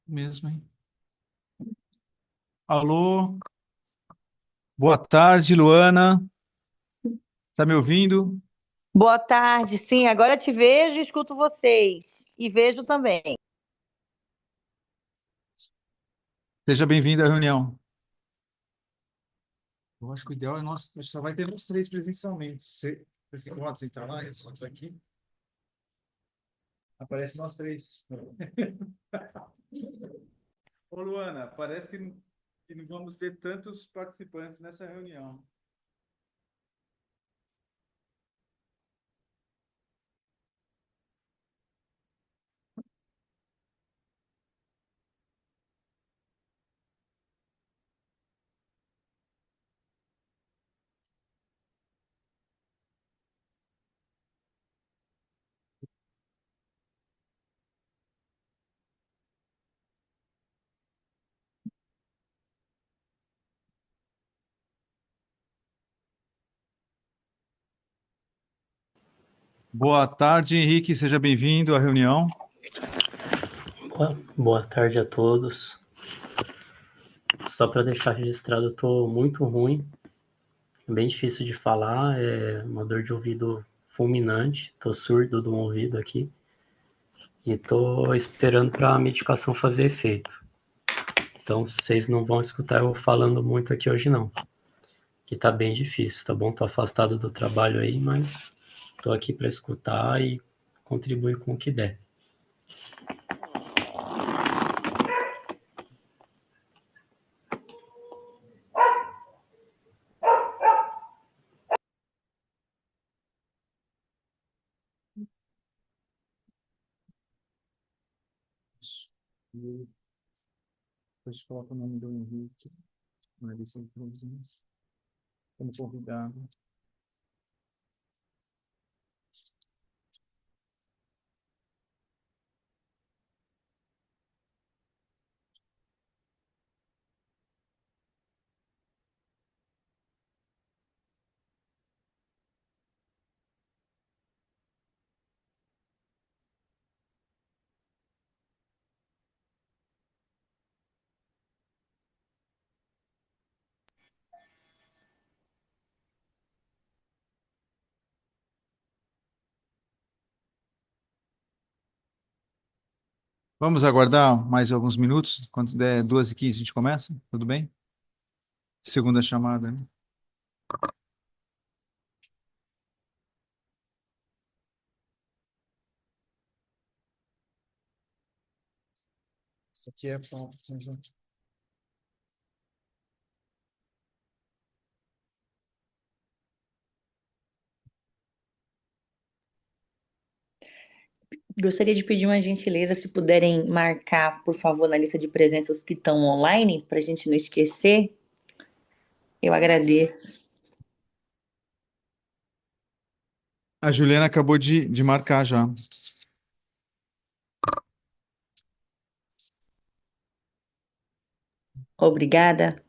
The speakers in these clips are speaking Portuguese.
Mesmo, hein? Alô, boa tarde, Luana. Tá me ouvindo? Boa tarde, sim, agora te vejo e escuto vocês. E vejo também. Seja bem-vindo à reunião. Eu acho que o ideal é nós, só vai ter nós três presencialmente. Você pode sentar lá, eu só estou aqui. Aparece nós três. Ô, Luana, parece que não vamos ter tantos participantes nessa reunião. Boa tarde, Henrique. Seja bem-vindo à reunião. Boa tarde a todos. Só para deixar registrado, eu estou muito ruim, é bem difícil de falar, é uma dor de ouvido fulminante, estou surdo de um ouvido aqui e estou esperando para a medicação fazer efeito. Então vocês não vão escutar eu falando muito aqui hoje não, que está bem difícil, tá bom? Estou afastado do trabalho aí, mas estou aqui para escutar e contribuir com o que der. E depois coloca o nome do Henrique na lista de presença como convidado. Vamos aguardar mais alguns minutos. Quando der 2h15 a gente começa? Tudo bem? Segunda chamada, né? Isso aqui é para São João. Gostaria de pedir uma gentileza, se puderem marcar, por favor, na lista de presença os que estão online, para a gente não esquecer. Eu agradeço. A Juliana acabou de marcar já. Obrigada.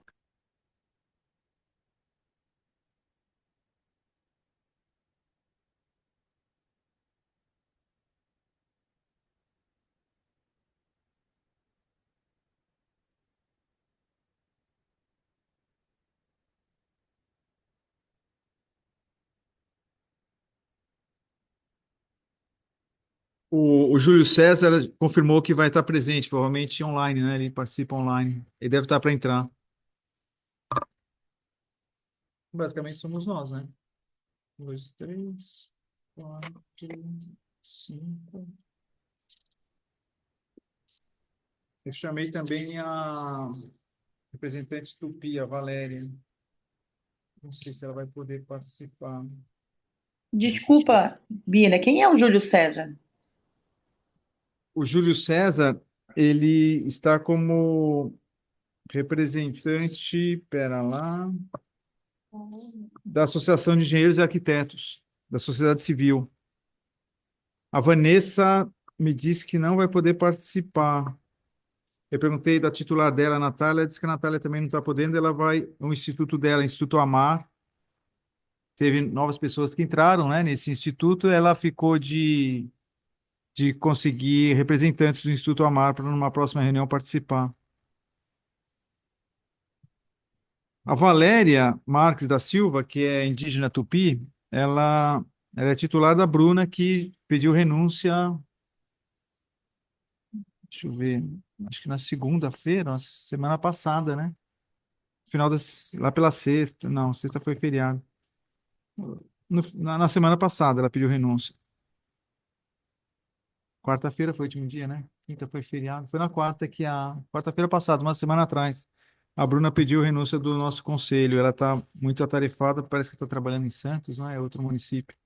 O Júlio César confirmou que vai estar presente, provavelmente online, né? Ele participa online. Ele deve estar para entrar. Basicamente somos nós, né? 2, 3, 4, 5. Eu chamei também a representante Tupi, a Valéria. Não sei se ela vai poder participar. Desculpa, Bina, quem é o Júlio César? O Júlio César, ele está como representante, pera lá, da Associação de Engenheiros e Arquitetos, da sociedade civil. A Vanessa me disse que não vai poder participar. Eu perguntei da titular dela, a Natália, disse que a Natália também não está podendo, ela vai no instituto dela, Instituto Amar. Teve novas pessoas que entraram, né, nesse instituto, ela ficou de de conseguir representantes do Instituto Amar para numa próxima reunião participar. A Valéria Marques da Silva, que é indígena tupi, ela é titular da Bruna, que pediu renúncia, deixa eu ver, acho que na segunda-feira, na semana passada, né? Lá pela sexta, não, sexta foi feriado. Na semana passada ela pediu renúncia. Quarta-feira foi o último dia, né? Quinta foi feriado. Foi na quarta que quarta-feira passada, uma semana atrás, a Bruna pediu renúncia do nosso conselho. Ela está muito atarefada, parece que está trabalhando em Santos, não é? Outro município.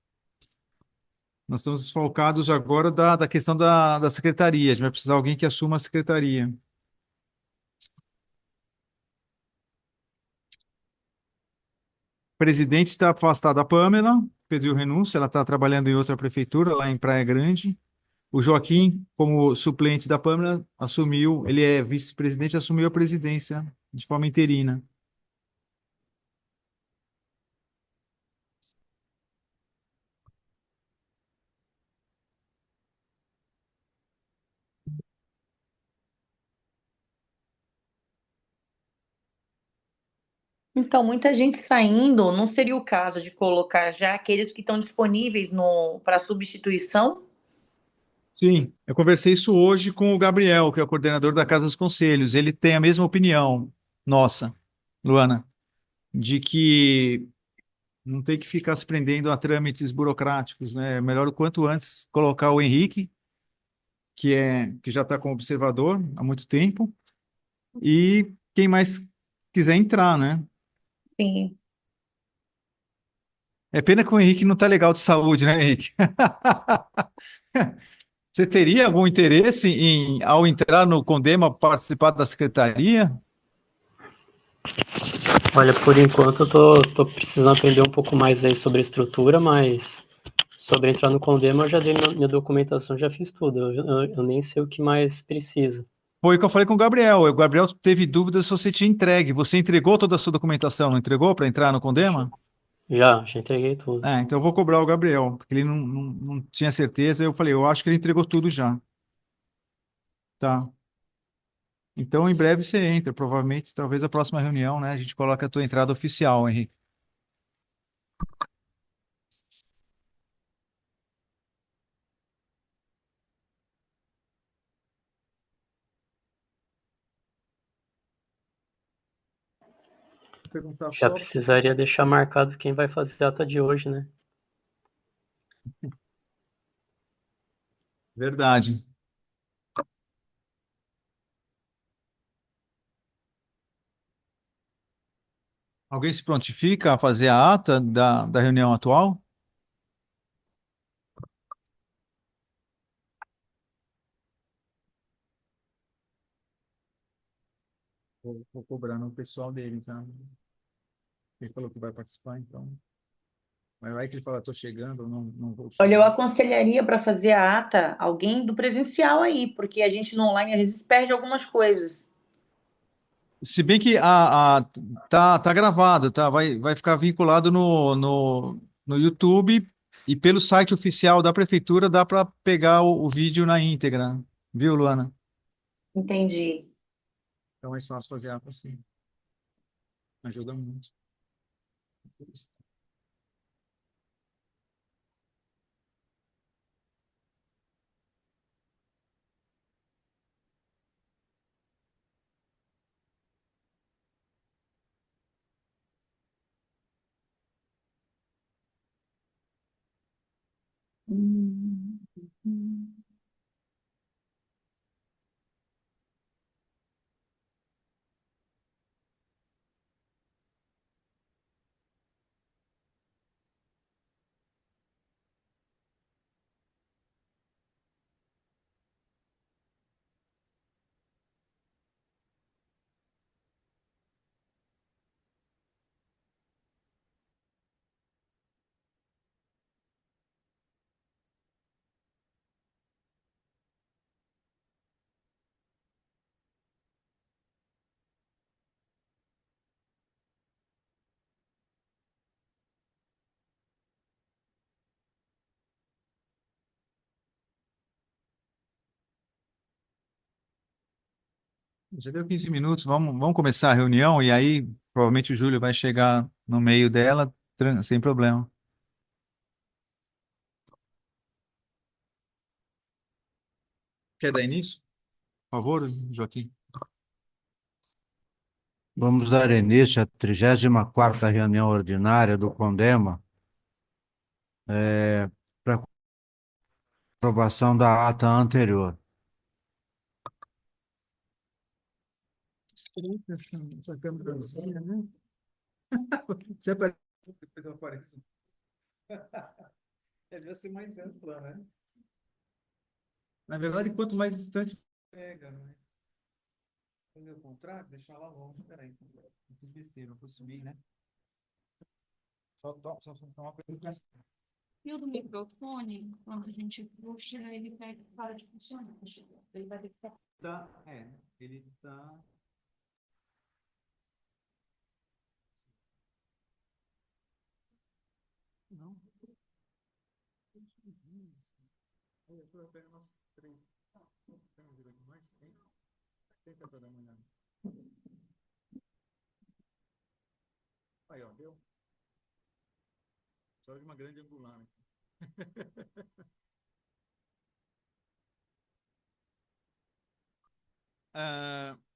Nós estamos desfalcados agora da questão da secretaria. A gente vai precisar de alguém que assuma a secretaria. O presidente está afastado, a Pamela pediu renúncia. Ela está trabalhando em outra prefeitura, lá em Praia Grande. O Joaquim, como suplente da Pâmela, assumiu, ele é vice-presidente, assumiu a presidência de forma interina. Então, muita gente saindo, não seria o caso de colocar já aqueles que estão disponíveis no para substituição? Sim, eu conversei isso hoje com o Gabriel, que é o coordenador da Casa dos Conselhos. Ele tem a mesma opinião nossa, Luana, de que não tem que ficar se prendendo a trâmites burocráticos, né? É melhor o quanto antes colocar o Henrique, que já está como observador há muito tempo, e quem mais quiser entrar, né? Sim. É pena que o Henrique não está legal de saúde, né, Henrique? Você teria algum interesse em, ao entrar no Condema, participar da secretaria? Olha, por enquanto eu tô precisando aprender um pouco mais aí sobre a estrutura, mas sobre entrar no Condema eu já dei minha documentação, já fiz tudo. Eu nem sei o que mais precisa. Foi o que eu falei com o Gabriel. O Gabriel teve dúvidas se você tinha entregue. Você entregou toda a sua documentação, não entregou para entrar no Condema? Já entreguei tudo. Então eu vou cobrar o Gabriel, porque ele não tinha certeza. Eu falei, eu acho que ele entregou tudo já. Tá. Então em breve você entra, provavelmente, talvez a próxima reunião, né? A gente coloca a tua entrada oficial, Henrique. Perguntar Já só. precisaria deixar marcado quem vai fazer a ata de hoje, né? Verdade. Alguém se prontifica a fazer a ata da reunião atual? Vou cobrar no pessoal dele, tá? Ele falou que vai participar, então. Mas vai que ele fala, estou chegando, não vou Olha, eu chegar. aconselharia para fazer a ata alguém do presencial aí, porque a gente no online às vezes perde algumas coisas. Se bem que tá gravado, tá? Vai ficar vinculado no YouTube e pelo site oficial da prefeitura dá para pegar o vídeo na íntegra, viu, Luana? Entendi. Então é mais fácil fazer ata assim. Ajuda muito. Hum, hum. Já deu 15 minutos, vamos começar a reunião e aí provavelmente o Júlio vai chegar no meio dela sem problema. Quer dar início? Por favor, Joaquim. Vamos dar início à 34ª reunião ordinária do CONDEMA, para aprovação da ata anterior. Essa câmerazinha, né? Você aparece, depois eu apareço. Deve ser mais ampla, né? Na verdade, quanto mais distante pega, né? Fazer o contrário, deixar lá longe. Peraí, eu fiz besteira, eu vou subir, né? Só uma coisa. E o do microfone, quando a gente puxa, ele pega, para de funcionar. Ele vai ter que ficar. Ele tá. Não. Eu pego umas 3. Vamos ver aqui mais. Tenta para dar uma olhada. Aí, ó, deu. Só de uma grande angular aqui.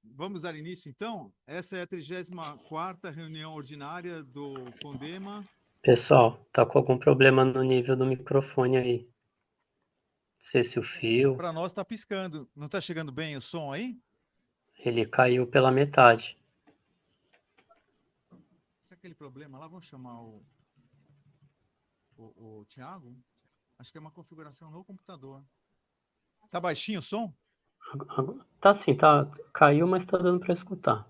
Vamos dar início, então? Essa é a 34ª reunião ordinária do CONDEMA. Pessoal, tá com algum problema no nível do microfone aí? Não sei se o fio, Para nós está piscando. Não está chegando bem o som aí? ele caiu pela metade. Esse é aquele problema lá. Vamos chamar o Thiago? Acho que é uma configuração no computador. Tá baixinho o som? Tá assim, tá, caiu, mas tá dando para escutar.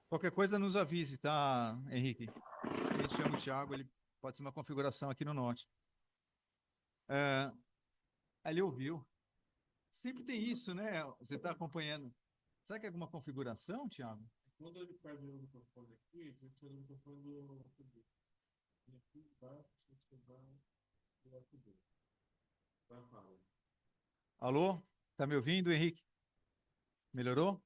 Qualquer coisa nos avise, tá, Henrique? A gente chama o Thiago, ele pode ser uma configuração aqui no Note. Ele ouviu. Sempre tem isso, né? Você está acompanhando. Será que é alguma configuração, Thiago? Quando ele perde o microfone aqui, ele tira o microfone do e aqui embaixo, você vai Alô? Tá me ouvindo, Henrique? Melhorou?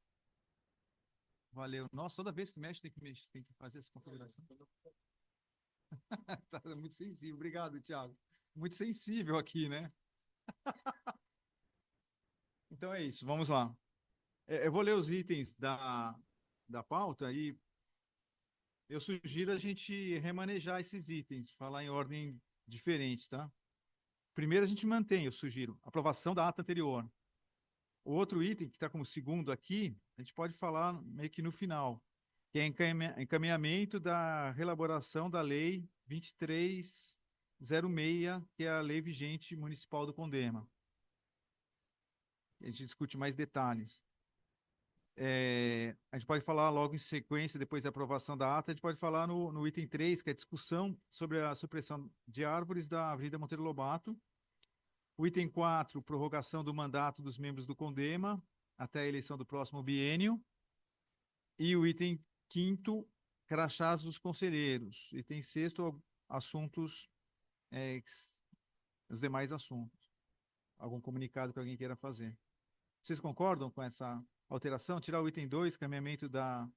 Valeu. Nossa, toda vez que mexe, tem que fazer essa configuração. Tá muito sensível. Obrigado, Thiago. Muito sensível aqui, né? Então é isso, vamos lá. Eu vou ler os itens da pauta e eu sugiro a gente remanejar esses itens, falar em ordem diferente, tá? Primeiro a gente mantém, eu sugiro, aprovação da ata anterior. O outro item, que está como segundo aqui, a gente pode falar meio que no final, que é encaminhamento da reelaboração da Lei 2306, que é a lei vigente municipal do CONDEMA. A gente discute mais detalhes. A gente pode falar logo em sequência, depois da aprovação da ata, a gente pode falar no item 3, que é a discussão sobre a supressão de árvores da Avenida Monteiro Lobato. O item 4, prorrogação do mandato dos membros do CONDEMA até a eleição do próximo biênio. E o item 5º, crachás dos conselheiros. Item 6º, assuntos, os demais assuntos. Algum comunicado que alguém queira fazer. Vocês concordam com essa alteração? Tirar o item 2, caminhamento da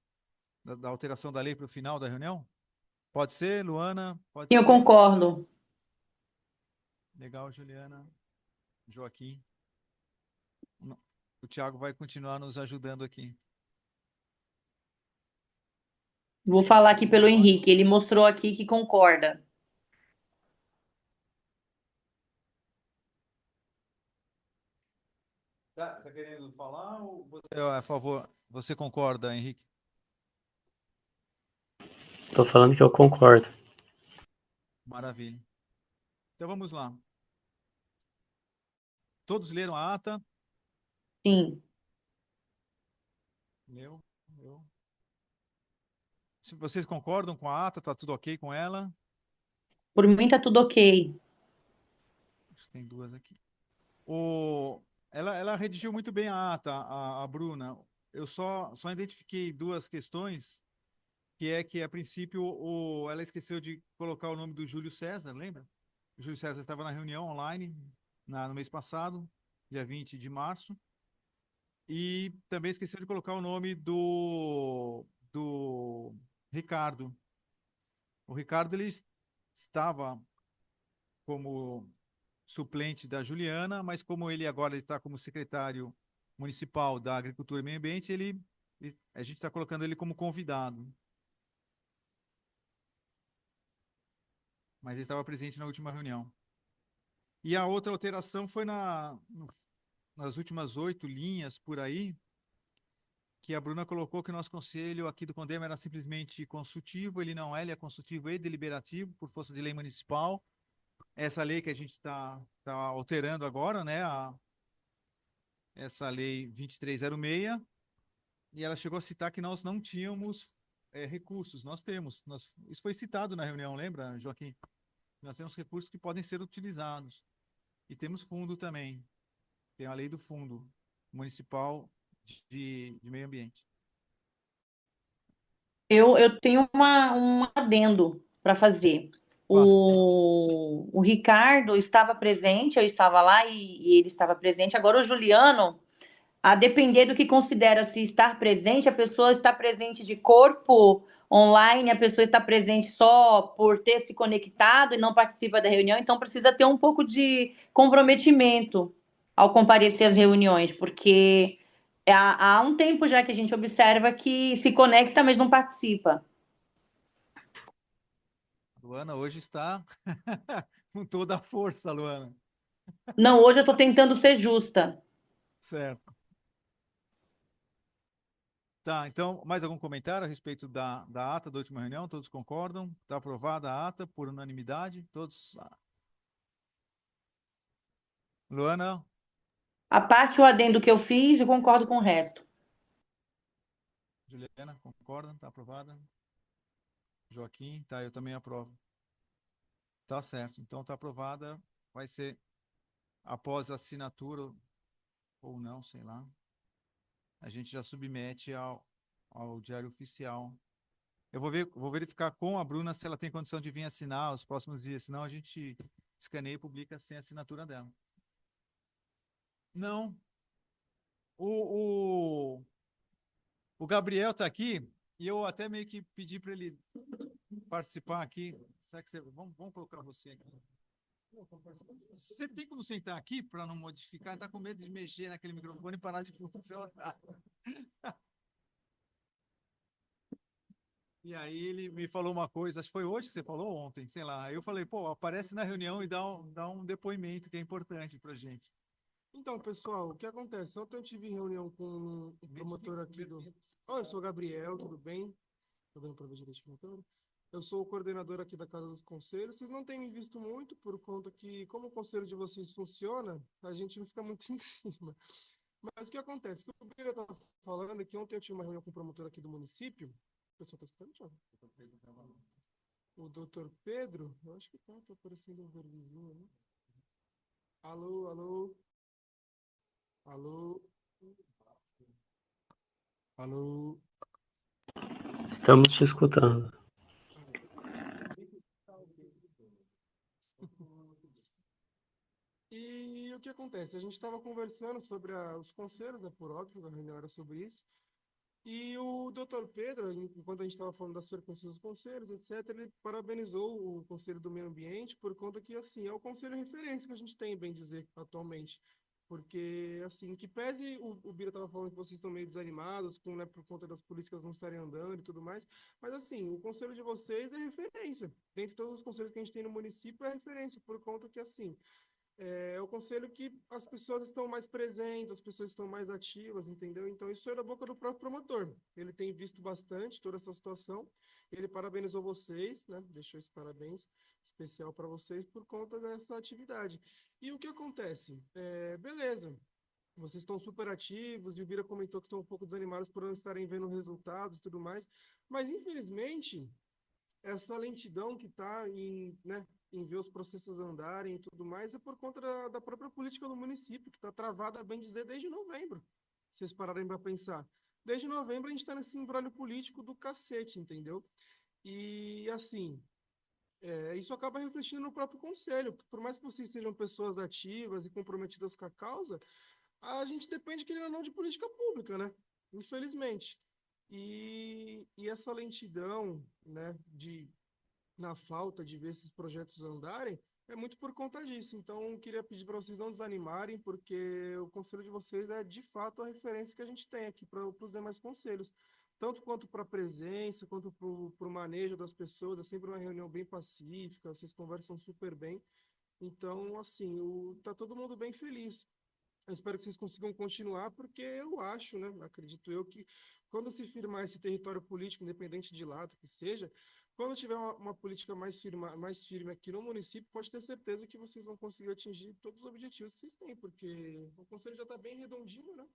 alteração da lei para o final da reunião? Pode ser, Luana? Pode Sim, eu ser. concordo. Legal, Juliana. Joaquim. O Thiago vai continuar nos ajudando aqui. Vou falar aqui pelo Henrique. Ele mostrou aqui que concorda. Tá querendo falar ou você é a favor? Você concorda, Henrique? Tô falando que eu concordo. Maravilha. Então vamos lá. Todos leram a ata? Sim. Eu. Se vocês concordam com a ata, tá tudo ok com ela? Por mim tá tudo ok. Acho que tem duas aqui. Ela redigiu muito bem a ata, a Bruna. Eu só identifiquei duas questões, que a princípio ela esqueceu de colocar o nome do Júlio César, lembra? O Júlio César estava na reunião online no mês passado, dia 20 de março. E também esqueceu de colocar o nome do Ricardo. O Ricardo, ele estava como suplente da Juliana, mas como ele agora está como secretário municipal da Agricultura e Meio Ambiente, a gente está colocando ele como convidado. Mas ele estava presente na última reunião. E a outra alteração foi nas últimas 8 linhas por aí, que a Bruna colocou que o nosso conselho aqui do Condema era simplesmente consultivo, ele não é, ele é consultivo e deliberativo por força de lei municipal. Essa lei que a gente está alterando agora, né, essa lei 2306, e ela chegou a citar que nós não tínhamos recursos, nós temos. Isso foi citado na reunião, lembra, Joaquim? Nós temos recursos que podem ser utilizados. E temos fundo também. Tem a lei do fundo municipal de meio ambiente. Eu tenho um adendo para fazer. Faça. O Ricardo estava presente, eu estava lá e ele estava presente. Agora, o Juliano, a depender do que considera-se estar presente, a pessoa está presente de corpo online, a pessoa está presente só por ter se conectado e não participa da reunião, então precisa ter um pouco de comprometimento ao comparecer às reuniões, porque há um tempo já que a gente observa que se conecta, mas não participa. Luana hoje está com toda a força, Luana. Não, hoje eu estou tentando ser justa. Certo. Tá, então, mais algum comentário a respeito da ata da última reunião? Todos concordam? Está aprovada a ata por unanimidade? Todos. Luana, A parte o adendo que eu fiz, eu concordo com o resto. Juliana, concordam? Está aprovada? Joaquim, tá, eu também aprovo. Tá certo. Então está aprovada. Vai ser após a assinatura ou não, sei lá. A gente já submete ao Diário Oficial. Eu vou verificar com a Bruna se ela tem condição de vir assinar os próximos dias, senão a gente escaneia e publica sem a assinatura dela. Não. O, o, o Gabriel está aqui e eu até meio que pedi para ele participar aqui. Será que vamos colocar você aqui? Você tem como sentar aqui para não modificar? Está com medo de mexer naquele microfone e parar de funcionar. E aí ele me falou uma coisa, acho que foi hoje que você falou, ontem, sei lá. Aí eu falei, pô, aparece na reunião e dá um depoimento que é importante para gente. Então, pessoal, o que acontece? Ontem eu tive reunião com o promotor aqui do. Oi, eu sou o Gabriel, tudo bem? Tô vendo para ver direitinho o motor. Eu sou o coordenador aqui da Casa dos Conselhos. Vocês não têm me visto muito por conta que, como o conselho de vocês funciona, a gente não fica muito em cima. Mas o que acontece? O que o Bira tá falando é que ontem eu tive uma reunião com o promotor aqui do município. O pessoal tá escutando, Thiago? O doutor Pedro, eu acho que tá aparecendo um verbezinho, né? Alô, alô, alô, alô. Estamos te escutando. E o que acontece? A gente estava conversando sobre os conselhos, né, por óbvio, a reunião era sobre isso. E o doutor Pedro, enquanto a gente estava falando das frequências dos conselhos, etc., ele parabenizou o Conselho do Meio Ambiente por conta que, assim, é o conselho referência que a gente tem, bem dizer, atualmente. Porque, assim, que pese o Bira estava falando que vocês estão meio desanimados, com, né, por conta das políticas não estarem andando e tudo mais, mas, assim, o conselho de vocês é referência. Dentre todos os conselhos que a gente tem no município, é referência, por conta que, assim, é o conselho que as pessoas estão mais presentes, as pessoas estão mais ativas, entendeu? Então, isso é da boca do próprio promotor. Ele tem visto bastante toda essa situação. Ele parabenizou vocês, né? Deixou esse parabéns especial para vocês por conta dessa atividade. E o que acontece? Beleza. Vocês estão super ativos, e o Bira comentou que estão um pouco desanimados por não estarem vendo resultados e tudo mais, mas infelizmente essa lentidão que está em ver os processos andarem e tudo mais é por conta da própria política do município, que está travada, a bem dizer, desde novembro. Se vocês pararem para pensar. Desde novembro a gente está nesse embrólio político do cacete, entendeu? E assim, isso acaba refletindo no próprio conselho. Por mais que vocês sejam pessoas ativas e comprometidas com a causa, a gente depende, querendo ou não, de política pública, né? Infelizmente. E essa lentidão, né, na falta de ver esses projetos andarem, é muito por conta disso. Então, queria pedir para vocês não desanimarem, porque o conselho de vocês é, de fato, a referência que a gente tem aqui para os demais conselhos. Tanto quanto para a presença, quanto para o manejo das pessoas. É sempre uma reunião bem pacífica, vocês conversam super bem. Então, assim, tá todo mundo bem feliz. Eu espero que vocês consigam continuar, porque eu acho, né, acredito eu, que quando se firmar esse território político, independente de lado que seja, quando tiver uma política mais firme aqui no município, pode ter certeza que vocês vão conseguir atingir todos os objetivos que vocês têm, porque o conselho já está bem redondinho, né?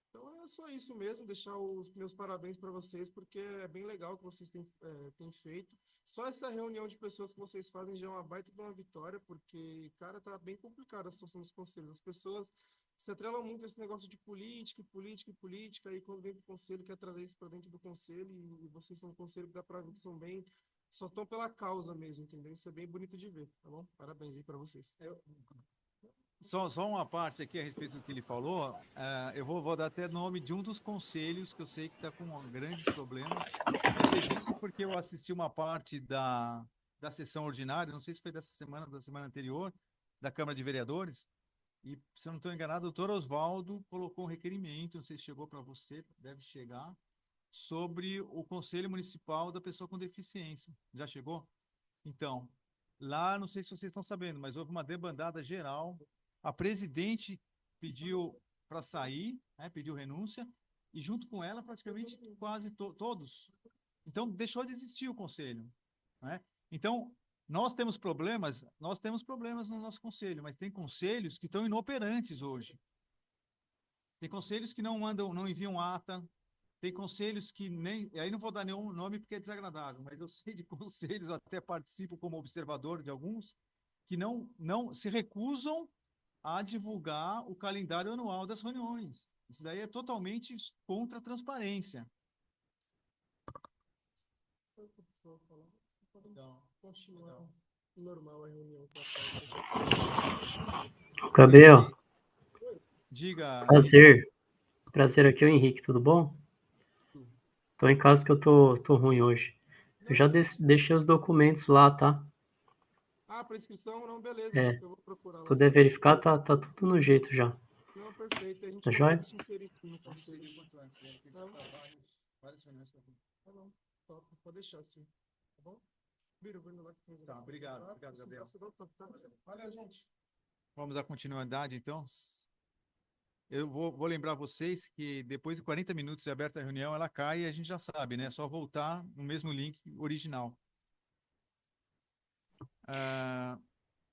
Então é só isso mesmo, deixar os meus parabéns para vocês, porque é bem legal o que vocês têm feito. Só essa reunião de pessoas que vocês fazem já é uma baita de uma vitória, porque, cara, tá bem complicada a situação dos conselhos. As pessoas se atrelam muito a esse negócio de política, política e política, aí quando vem pro conselho quer trazer isso para dentro do conselho, e vocês são um conselho que dá para ver que são bem, só estão pela causa mesmo, entendeu? Isso é bem bonito de ver, tá bom? Parabéns aí para vocês. Só uma parte aqui a respeito do que ele falou. Eu vou dar até nome de um dos conselhos que eu sei que está com grandes problemas. Eu sei disso porque eu assisti uma parte da sessão ordinária, não sei se foi dessa semana ou da semana anterior, da Câmara de Vereadores, e, se eu não estou enganado, o doutor Oswaldo colocou um requerimento, não sei se chegou para você, deve chegar, sobre o Conselho Municipal da Pessoa com Deficiência. Já chegou? Então, lá, não sei se vocês estão sabendo, mas houve uma debandada geral. A presidente pediu para sair, né, pediu renúncia, e junto com ela, praticamente quase todos. Então, deixou de existir o conselho, né? Então, nós temos problemas no nosso conselho, mas tem conselhos que estão inoperantes hoje. Tem conselhos que não mandam, não enviam ata, tem conselhos que nem. Aí não vou dar nenhum nome porque é desagradável, mas eu sei de conselhos, eu até participo como observador de alguns, que não se recusam a divulgar o calendário anual das reuniões. Isso daí é totalmente contra a transparência. Então, continuar normal a reunião. Gabriel, Diga. prazer aqui, é o Henrique, tudo bom? Tô em casa que eu tô ruim hoje. Eu já deixei os documentos lá, tá? Ah, para inscrição, não, beleza. É, Eu vou procurar lá. puder verificar, tá tudo no jeito já. Não, perfeito. A gente Tá consegue joia? te inserir sim no conselho. Tá bom, top. Pode deixar sim. Tá bom? Vira lá que Tá, obrigado, Gabriel. Valeu, gente. Vamos à continuidade, então. Eu vou lembrar vocês que depois de 40 minutos de aberta a reunião, ela cai e a gente já sabe, né? É só voltar no mesmo link original.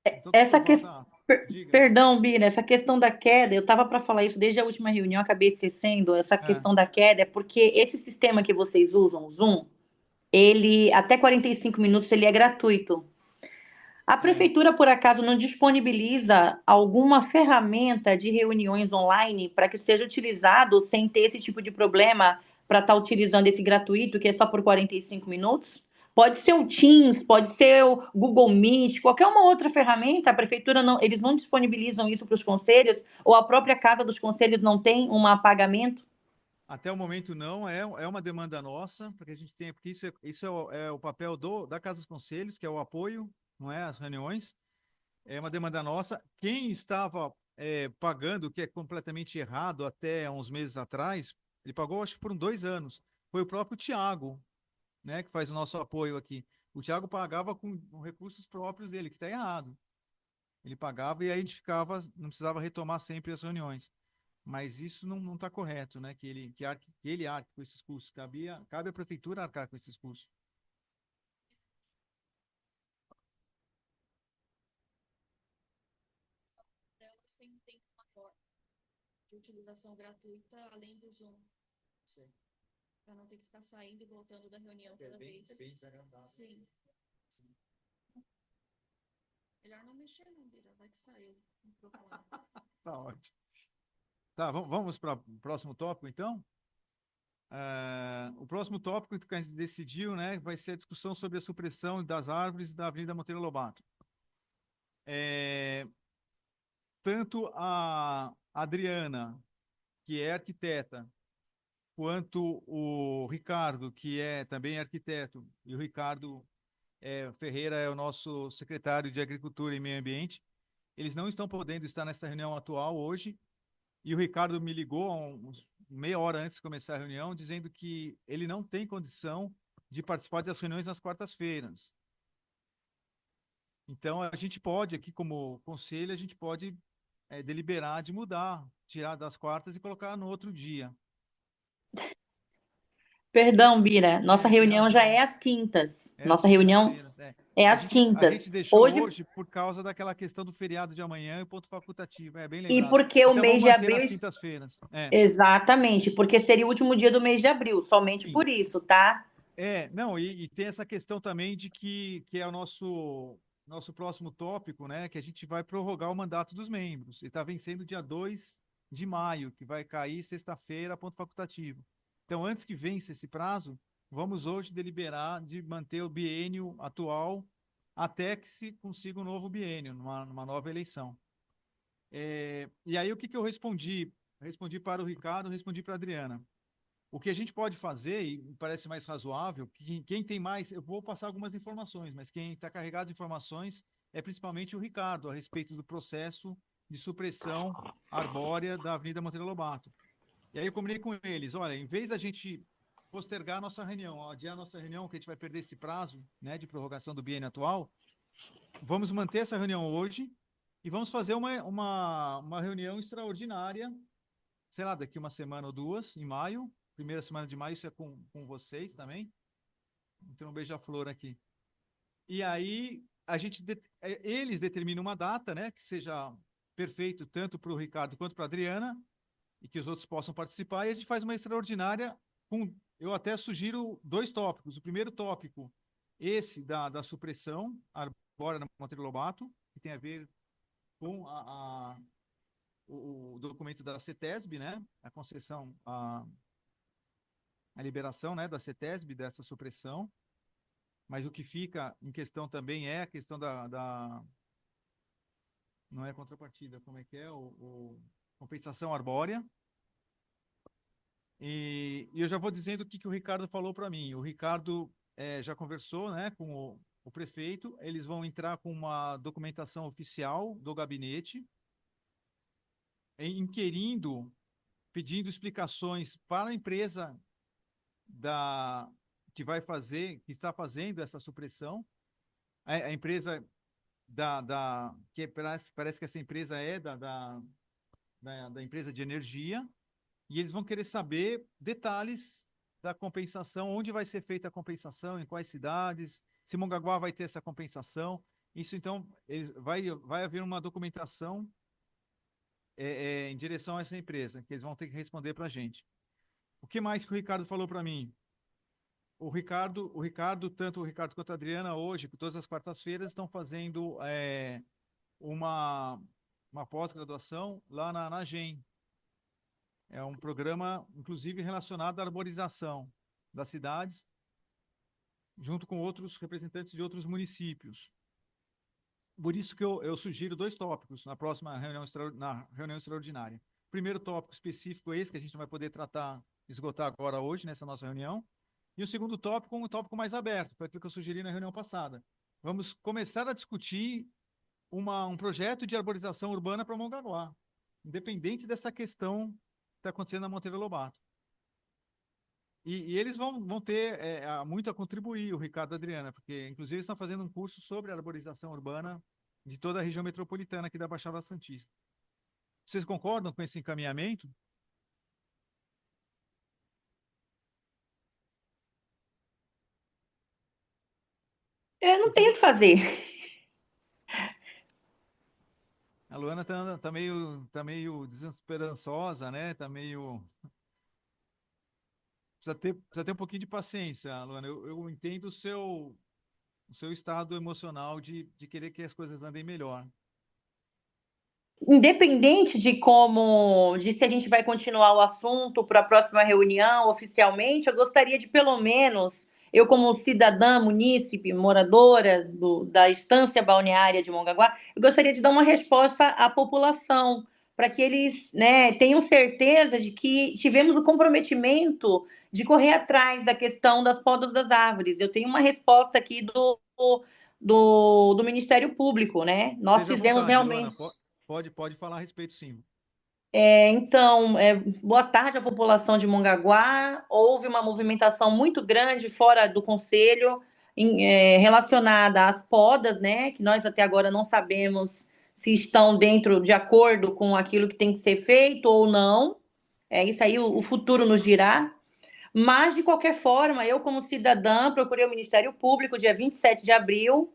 Então, Essa aprovada questão. a ata. Diga. Perdão, Bira, essa questão da queda, eu estava para falar isso desde a última reunião, acabei esquecendo. Essa questão da queda é porque esse sistema que vocês usam, o Zoom, ele até 45 minutos ele é gratuito. A prefeitura, por acaso, não disponibiliza alguma ferramenta de reuniões online para que seja utilizado sem ter esse tipo de problema para estar utilizando esse gratuito, que é só por 45 minutos? Pode ser o Teams, pode ser o Google Meet, qualquer uma outra ferramenta. A prefeitura não, eles não disponibilizam isso para os conselhos, ou a própria Casa dos Conselhos não tem um apagamento? Até o momento não, é uma demanda nossa, porque a gente tem, porque isso é o papel da Casa dos Conselhos, que é o apoio, não é, às reuniões. É uma demanda nossa. Quem estava pagando, que é completamente errado até uns meses atrás, ele pagou acho que por 2 anos. Foi o próprio Tiago, né, que faz o nosso apoio aqui. O Tiago pagava com recursos próprios dele, que está errado. Ele pagava e aí a gente ficava, não precisava retomar sempre as reuniões. Mas isso não está correto, né? Que ele arque com esses custos. Cabe à prefeitura arcar com esses custos. Delas tem um tempo maior de utilização gratuita, além do Zoom. Sim. Para não ter que ficar saindo e voltando da reunião toda vez. Bem desagradável. Sim. Melhor não mexer, não, Bira. Vai que saiu. Não vou falar. Tá ótimo. Tá, vamos para o próximo tópico, então? O próximo tópico que a gente decidiu, né, vai ser a discussão sobre a supressão das árvores da Avenida Monteiro Lobato. Tanto a a Adriana, que é arquiteta, quanto o Ricardo, que é também arquiteto, e o Ricardo Ferreira é o nosso secretário de Agricultura e Meio Ambiente, eles não estão podendo estar nessa reunião atual hoje, e o Ricardo me ligou meia hora antes de começar a reunião, dizendo que ele não tem condição de participar das reuniões nas quartas-feiras. Então, a gente pode, aqui como conselho, a gente pode deliberar de mudar, tirar das quartas e colocar no outro dia. Perdão, Bira, nossa Tem reunião já razão. é às quintas. É às Nossa reunião quintas-feiras, é A às gente, a quintas. gente deixou Hoje, hoje por causa daquela questão do feriado de amanhã e o ponto facultativo. É bem e lembrado. porque o Então, vamos mês de manter abril. nas quintas-feiras. Exatamente, porque seria o último dia do mês de abril, somente Sim. por isso, tá? Não, e tem essa questão também de que é o nosso próximo tópico, né? Que a gente vai prorrogar o mandato dos membros. E está vencendo dia 2 de maio, que vai cair sexta-feira, ponto facultativo. Então, antes que vença esse prazo, vamos hoje deliberar de manter o biênio atual até que se consiga um novo biênio, numa nova eleição. E aí, o que eu respondi? Respondi para o Ricardo, respondi para a Adriana. O que a gente pode fazer, e me parece mais razoável, que quem tem mais, eu vou passar algumas informações, mas quem está carregado de informações é principalmente o Ricardo, a respeito do processo de supressão arbórea da Avenida Monteiro Lobato. E aí eu combinei com eles, olha, em vez da gente postergar a nossa reunião, adiar a nossa reunião, que a gente vai perder esse prazo, né, de prorrogação do biênio atual, vamos manter essa reunião hoje e vamos fazer uma reunião extraordinária, sei lá, daqui uma semana ou duas, em maio, primeira semana de maio, isso é com vocês também. Então, um beija-flor aqui. E aí, eles determinam uma data, né, que seja perfeito tanto para o Ricardo quanto para a Adriana, e que os outros possam participar, e a gente faz uma extraordinária eu até sugiro 2 tópicos. O primeiro tópico, esse da supressão arbórea na Monteiro Lobato, que tem a ver com o documento da CETESB, né, a concessão, a liberação, né, da CETESB, dessa supressão, mas o que fica em questão também é a questão não é contrapartida, como é que é? Compensação arbórea. E eu já vou dizendo o que o Ricardo falou para mim. O Ricardo já conversou, né, com o prefeito, eles vão entrar com uma documentação oficial do gabinete, inquirindo, pedindo explicações para a empresa que está fazendo essa supressão, a empresa que parece que essa empresa é da empresa de energia, e eles vão querer saber detalhes da compensação, onde vai ser feita a compensação, em quais cidades, se Mongaguá vai ter essa compensação. Isso, então, vai haver uma documentação em direção a essa empresa, que eles vão ter que responder para a gente. O que mais que o Ricardo falou para mim? O Ricardo, tanto o Ricardo quanto a Adriana, hoje, todas as quartas-feiras, estão fazendo uma pós-graduação lá na GEM. É um programa, inclusive, relacionado à arborização das cidades, junto com outros representantes de outros municípios. Por isso que eu sugiro 2 tópicos na próxima reunião, na reunião extraordinária. O primeiro tópico específico é esse, que a gente não vai poder esgotar agora hoje, nessa nossa reunião. E o segundo tópico, um tópico mais aberto, foi aquilo que eu sugeri na reunião passada. Vamos começar a discutir um projeto de arborização urbana para Mongaguá, independente dessa questão que está acontecendo na Monteiro Lobato. E eles vão ter muito a contribuir, o Ricardo e a Adriana, porque, inclusive, estão fazendo um curso sobre arborização urbana de toda a região metropolitana aqui da Baixada Santista. Vocês concordam com esse encaminhamento? Eu não tenho o que fazer. A Luana tá meio desesperançosa, né? Tá meio... Precisa ter um pouquinho de paciência, Luana. Eu entendo o seu estado emocional de querer que as coisas andem melhor. Independente de se a gente vai continuar o assunto para a próxima reunião oficialmente, eu gostaria de, pelo menos, eu como cidadã, munícipe, moradora da estância balneária de Mongaguá, eu gostaria de dar uma resposta à população, para que eles, né, tenham certeza de que tivemos o comprometimento de correr atrás da questão das podas das árvores. Eu tenho uma resposta aqui do Ministério Público, né? Nós Esteja à fizemos vontade, Luana. realmente. Pode falar a respeito, sim. Então, boa tarde à população de Mongaguá. Houve uma movimentação muito grande fora do conselho relacionada às podas, né? Que nós até agora não sabemos se estão dentro de acordo com aquilo que tem que ser feito ou não. Isso aí o futuro nos dirá. Mas, de qualquer forma, eu, como cidadã, procurei o Ministério Público dia 27 de abril,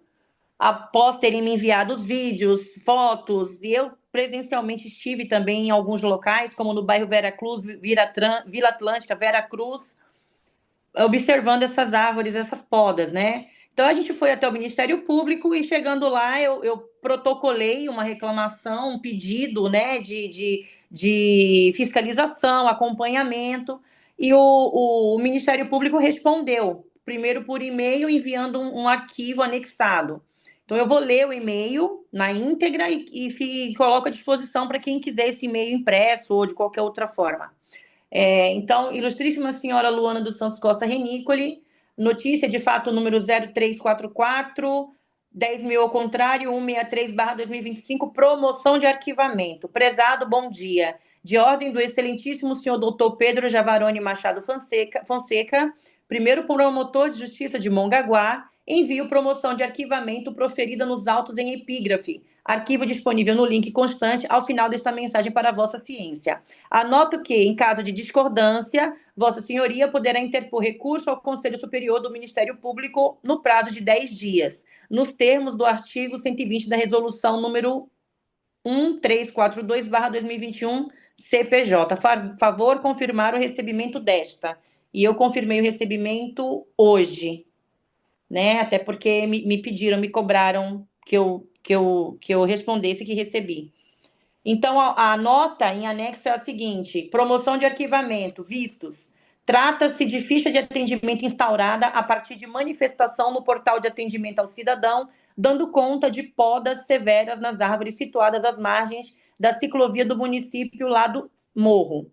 após terem me enviado os vídeos, fotos, e eu presencialmente estive também em alguns locais, como no bairro Vera Cruz, Vila Atlântica, Vera Cruz, observando essas árvores, essas podas, né? Então, a gente foi até o Ministério Público e, chegando lá, eu protocolei uma reclamação, um pedido, né, de fiscalização, acompanhamento, e o Ministério Público respondeu, primeiro por e-mail, enviando um arquivo anexado. Então, eu vou ler o e-mail na íntegra e coloco à disposição para quem quiser esse e-mail impresso ou de qualquer outra forma. Então, ilustríssima senhora Luana dos Santos Costa Renicoli, notícia de fato número 0344, 10.000 ao contrário, 163/2025, promoção de arquivamento. Prezado, bom dia. De ordem do excelentíssimo senhor doutor Pedro Javaroni Machado Fonseca, primeiro promotor de justiça de Mongaguá, envio promoção de arquivamento proferida nos autos em epígrafe. Arquivo disponível no link constante ao final desta mensagem para a vossa ciência. Anoto que, em caso de discordância, Vossa Senhoria poderá interpor recurso ao Conselho Superior do Ministério Público no prazo de 10 dias, nos termos do artigo 120 da Resolução número 1342/2021, CPJ. Favor confirmar o recebimento desta. E eu confirmei o recebimento hoje, né? Até porque me pediram, me cobraram que eu respondesse que recebi. Então, a nota em anexo é a seguinte: promoção de arquivamento, vistos. Trata-se de ficha de atendimento instaurada a partir de manifestação no portal de atendimento ao cidadão, dando conta de podas severas nas árvores situadas às margens da ciclovia do município lá do Morro.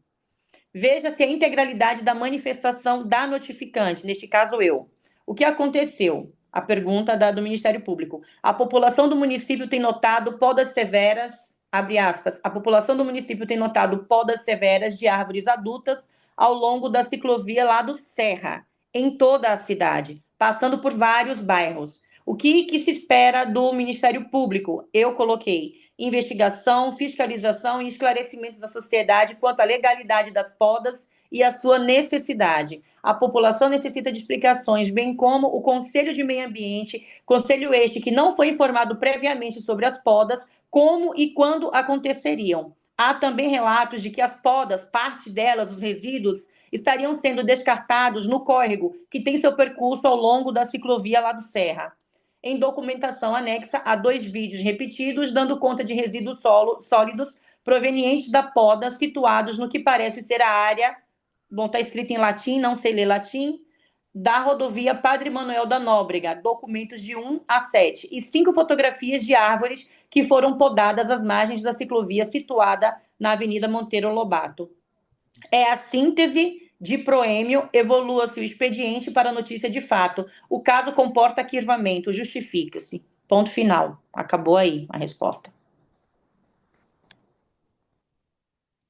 Veja-se a integralidade da manifestação da notificante, neste caso eu. O que aconteceu? A pergunta do Ministério Público. A população do município tem notado podas severas, abre aspas, a população do município tem notado podas severas de árvores adultas ao longo da ciclovia lá do Serra, em toda a cidade, passando por vários bairros. O que se espera do Ministério Público? Eu coloquei investigação, fiscalização e esclarecimentos da sociedade quanto à legalidade das podas e a sua necessidade. A população necessita de explicações, bem como o Conselho de Meio Ambiente, conselho este que não foi informado previamente sobre as podas, como e quando aconteceriam. Há também relatos de que as podas, parte delas, os resíduos, estariam sendo descartados no córrego, que tem seu percurso ao longo da ciclovia lá do Serra. Em documentação anexa a 2 vídeos repetidos, dando conta de resíduos sólidos provenientes da poda, situados no que parece ser a área, bom, está escrito em latim, não sei ler latim, da rodovia Padre Manuel da Nóbrega, documentos de 1 a 7, e 5 fotografias de árvores que foram podadas às margens da ciclovia situada na Avenida Monteiro Lobato. É a síntese de proêmio, evolua-se o expediente para notícia de fato. O caso comporta arquivamento, justifica-se. Ponto final. Acabou aí a resposta.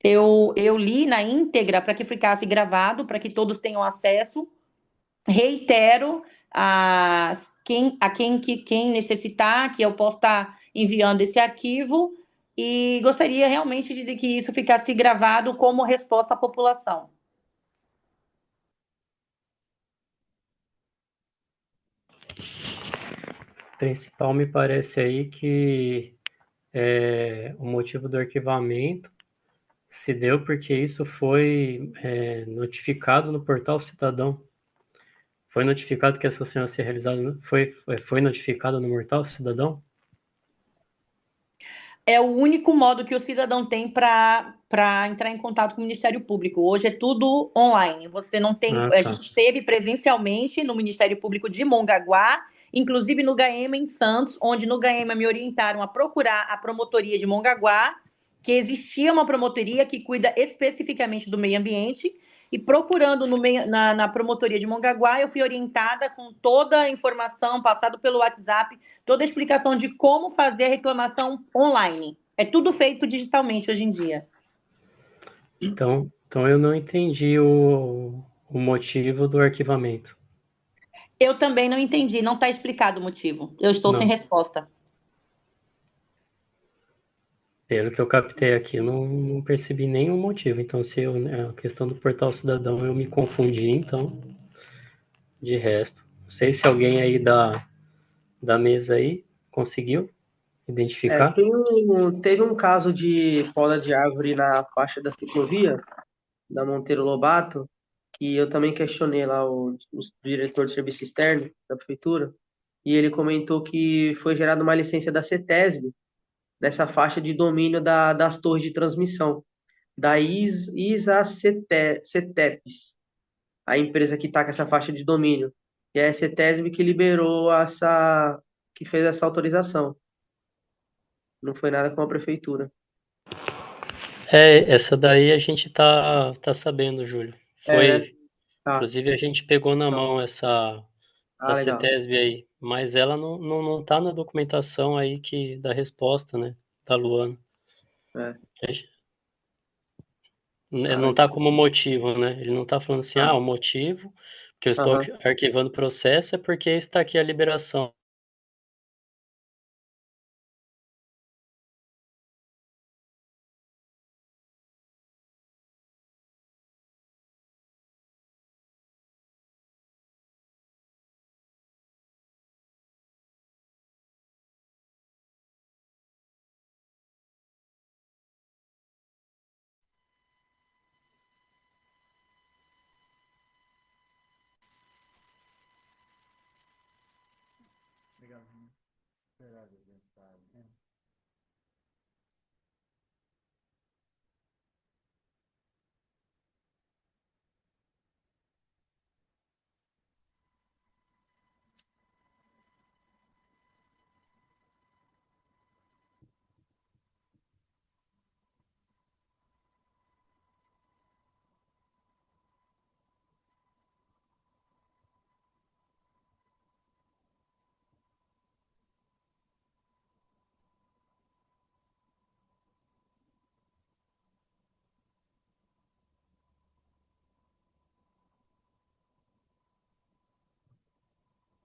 Eu li na íntegra para que ficasse gravado, para que todos tenham acesso. Reitero quem necessitar, que eu possa estar enviando esse arquivo, e gostaria realmente de que isso ficasse gravado como resposta à população. Principal me parece aí que o motivo do arquivamento se deu porque isso foi notificado no Portal Cidadão. Foi notificado que essa ação ia ser realizada, foi notificado no Portal Cidadão? É o único modo que o cidadão tem para entrar em contato com o Ministério Público. Hoje é tudo online. Você não tem. A gente esteve presencialmente no Ministério Público de Mongaguá, inclusive no GAEMA em Santos, onde no GAEMA me orientaram a procurar a promotoria de Mongaguá que existia uma promotoria que cuida especificamente do meio ambiente, e procurando na promotoria de Mongaguá, eu fui orientada com toda a informação, passado pelo WhatsApp, toda a explicação de como fazer a reclamação online. É tudo feito digitalmente hoje em dia. Então eu não entendi o motivo do arquivamento. Eu também não entendi, não está explicado o motivo. Eu estou sem Não. resposta. Pelo que eu captei aqui, eu não percebi nenhum motivo. Então, se eu, a questão do Portal Cidadão eu me confundi, então, de resto. Não sei se alguém aí da mesa aí conseguiu identificar. Teve um caso de poda de árvore na faixa da ciclovia, da Monteiro Lobato, que eu também questionei lá o diretor de serviço externo da prefeitura, e ele comentou que foi gerada uma licença da CETESB nessa faixa de domínio das torres de transmissão, da ISA-CETEPS, a empresa que está com essa faixa de domínio. E é a CETESB que liberou que fez essa autorização. Não foi nada com a prefeitura. Essa daí a gente tá sabendo, Júlio. É, né? Foi, Tá. inclusive a gente pegou na mão essa da Legal. CETESB aí, mas ela não tá na documentação aí da resposta, né, da Luana. É. Não tá como motivo, né? Ele não tá falando assim, o motivo que eu estou Aham. arquivando o processo é porque está aqui a liberação.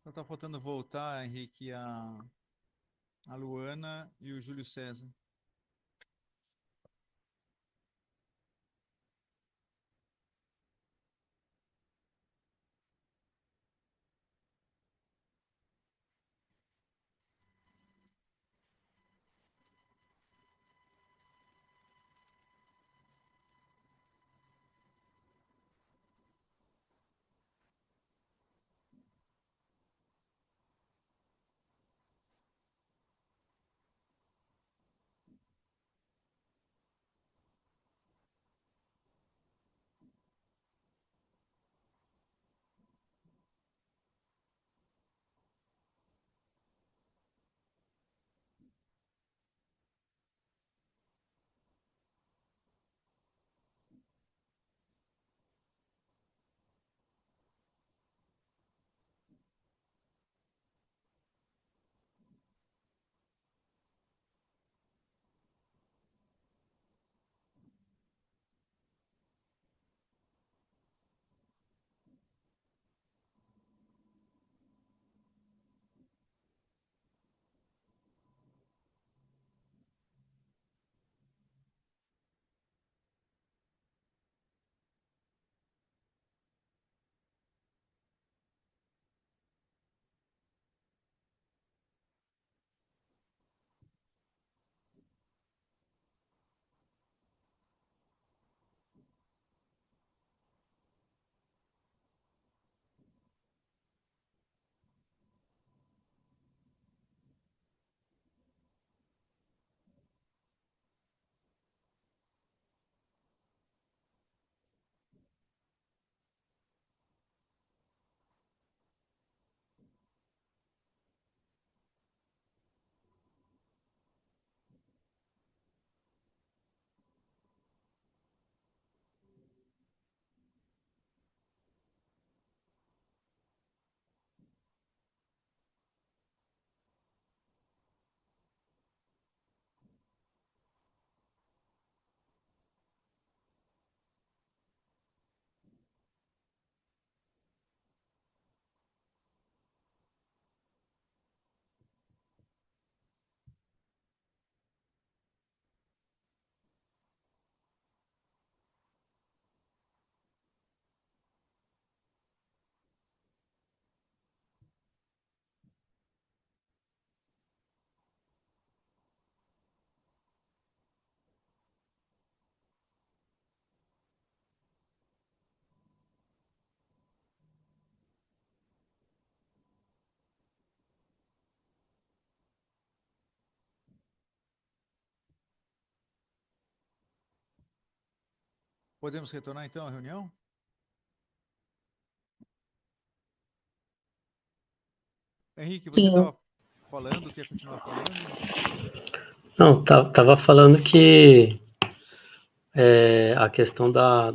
Só tá faltando voltar, Henrique, a Luana e o Júlio César. Podemos retornar então à reunião? Henrique, você Sim. estava falando, quer continuar falando? Não, tava falando que a questão da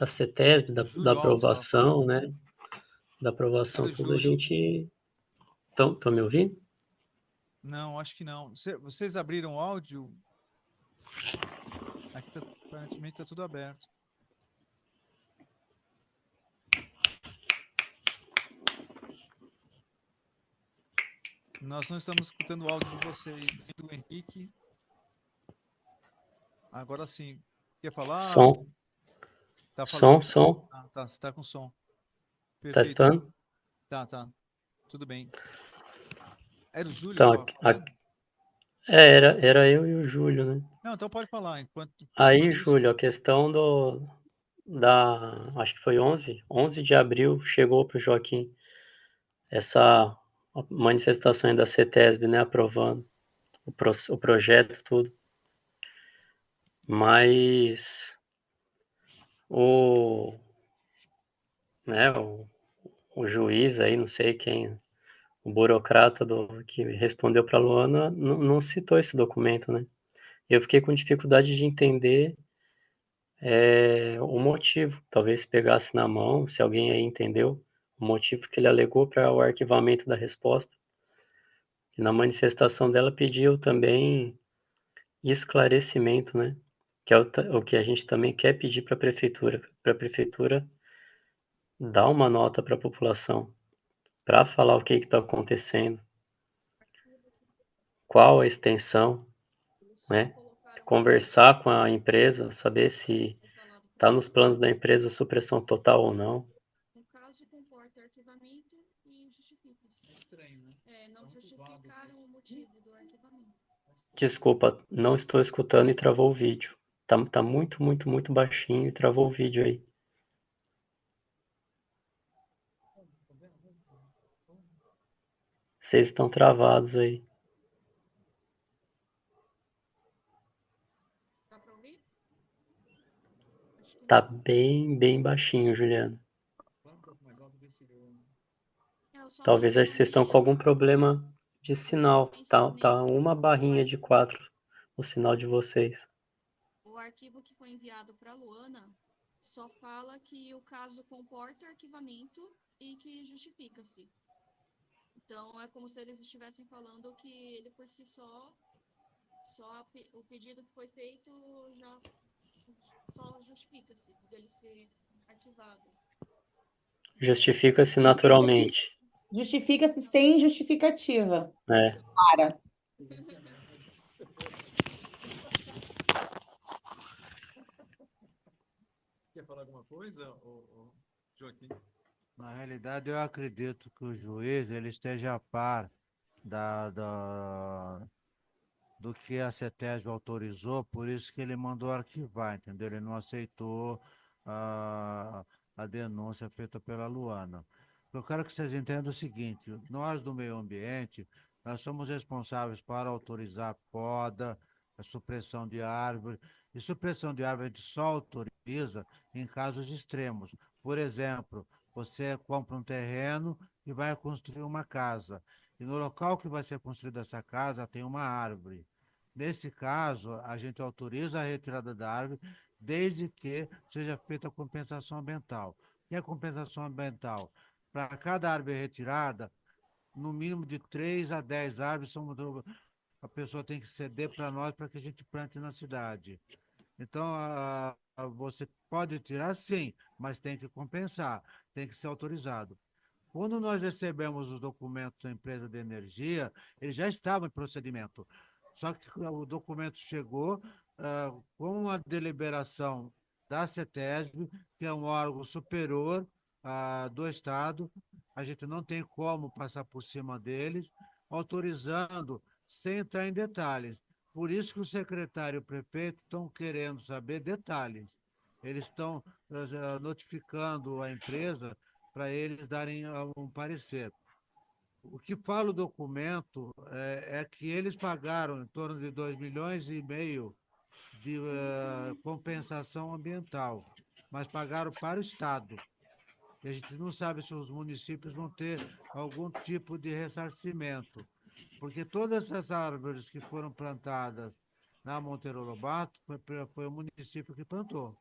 CETESB, da Júlio Alves estava aprovação, falando. né? Da aprovação, Do tudo a Júlio. gente. Estão me ouvindo? Não, acho que não. Vocês abriram o áudio? Aqui aparentemente está tudo aberto. Nós não estamos escutando o áudio de vocês, do Henrique. Agora sim. Quer falar? Som, Tá falando. som. Ah, tá, você está com som. Tá Perfeito. escutando? Tá. Tudo bem. Era o Júlio que Então, estava falando? era eu e o Júlio, né? Não, então pode falar. Enquanto Aí, isso, Júlio, a questão acho que foi 11 de abril, chegou para o Joaquim essa manifestação aí da CETESB, né, aprovando o projeto, tudo. Mas o, né, o juiz aí, não sei quem, o burocrata que respondeu para a Luana, não citou esse documento, né? Eu fiquei com dificuldade de entender o motivo. Talvez se pegasse na mão, se alguém aí entendeu, o motivo que ele alegou para o arquivamento da resposta. E na manifestação dela pediu também esclarecimento, né? Que é o que a gente também quer pedir para a prefeitura dar uma nota para a população, para falar o que está acontecendo, qual a extensão, né? Conversar com a empresa, saber se está nos planos da empresa supressão total ou não. No caso, comporta arquivamento e justifica-se. estranho, né? Não justificaram o motivo do arquivamento. Desculpa, não estou escutando e travou o vídeo. Tá muito, muito, muito baixinho e travou o vídeo aí. Vocês estão travados aí. Dá para ouvir? Acho que Tá não. bem, bem baixinho, Juliano. Fala um pouco mais alto, ver se eu... Eu só Talvez vocês estão com algum mencionei problema de sinal. Tá mencionei uma barrinha de 4 o sinal de vocês. o arquivo que foi enviado para a Luana só fala que o caso comporta arquivamento e que justifica-se. Então, é como se eles estivessem falando que ele por si só o pedido que foi feito já só justifica-se dele ser arquivado. Justifica-se naturalmente. Justifica-se sem justificativa. É. Para. Quer falar alguma coisa, Joaquim? Na realidade, eu acredito que o juiz ele esteja a par do que a CETESB autorizou, por isso que ele mandou arquivar, entendeu? Ele não aceitou a denúncia feita pela Luana. Eu quero que vocês entendam o seguinte: nós do meio ambiente, nós somos responsáveis para autorizar a poda, a supressão de árvore, e supressão de árvore a gente só autoriza em casos extremos. Por exemplo, você compra um terreno e vai construir uma casa. E no local que vai ser construída essa casa tem uma árvore. Nesse caso, a gente autoriza a retirada da árvore, desde que seja feita a compensação ambiental. E a compensação ambiental? Para cada árvore retirada, no mínimo de 3 a 10 árvores, a pessoa tem que ceder para nós para que a gente plante na cidade. Então, você pode tirar, sim, mas tem que compensar, tem que ser autorizado. Quando nós recebemos os documentos da empresa de energia, ele já estava em procedimento. Só que o documento chegou com a deliberação da CETESB, que é um órgão superior do Estado. A gente não tem como passar por cima deles, autorizando sem entrar em detalhes. Por isso que o secretário e o prefeito estão querendo saber detalhes. Eles estão notificando a empresa para eles darem um parecer. O que fala o documento é que eles pagaram em torno de 2,5 milhões de compensação ambiental, mas pagaram para o Estado. E a gente não sabe se os municípios vão ter algum tipo de ressarcimento, porque todas essas árvores que foram plantadas na Monteiro Lobato foi o município que plantou.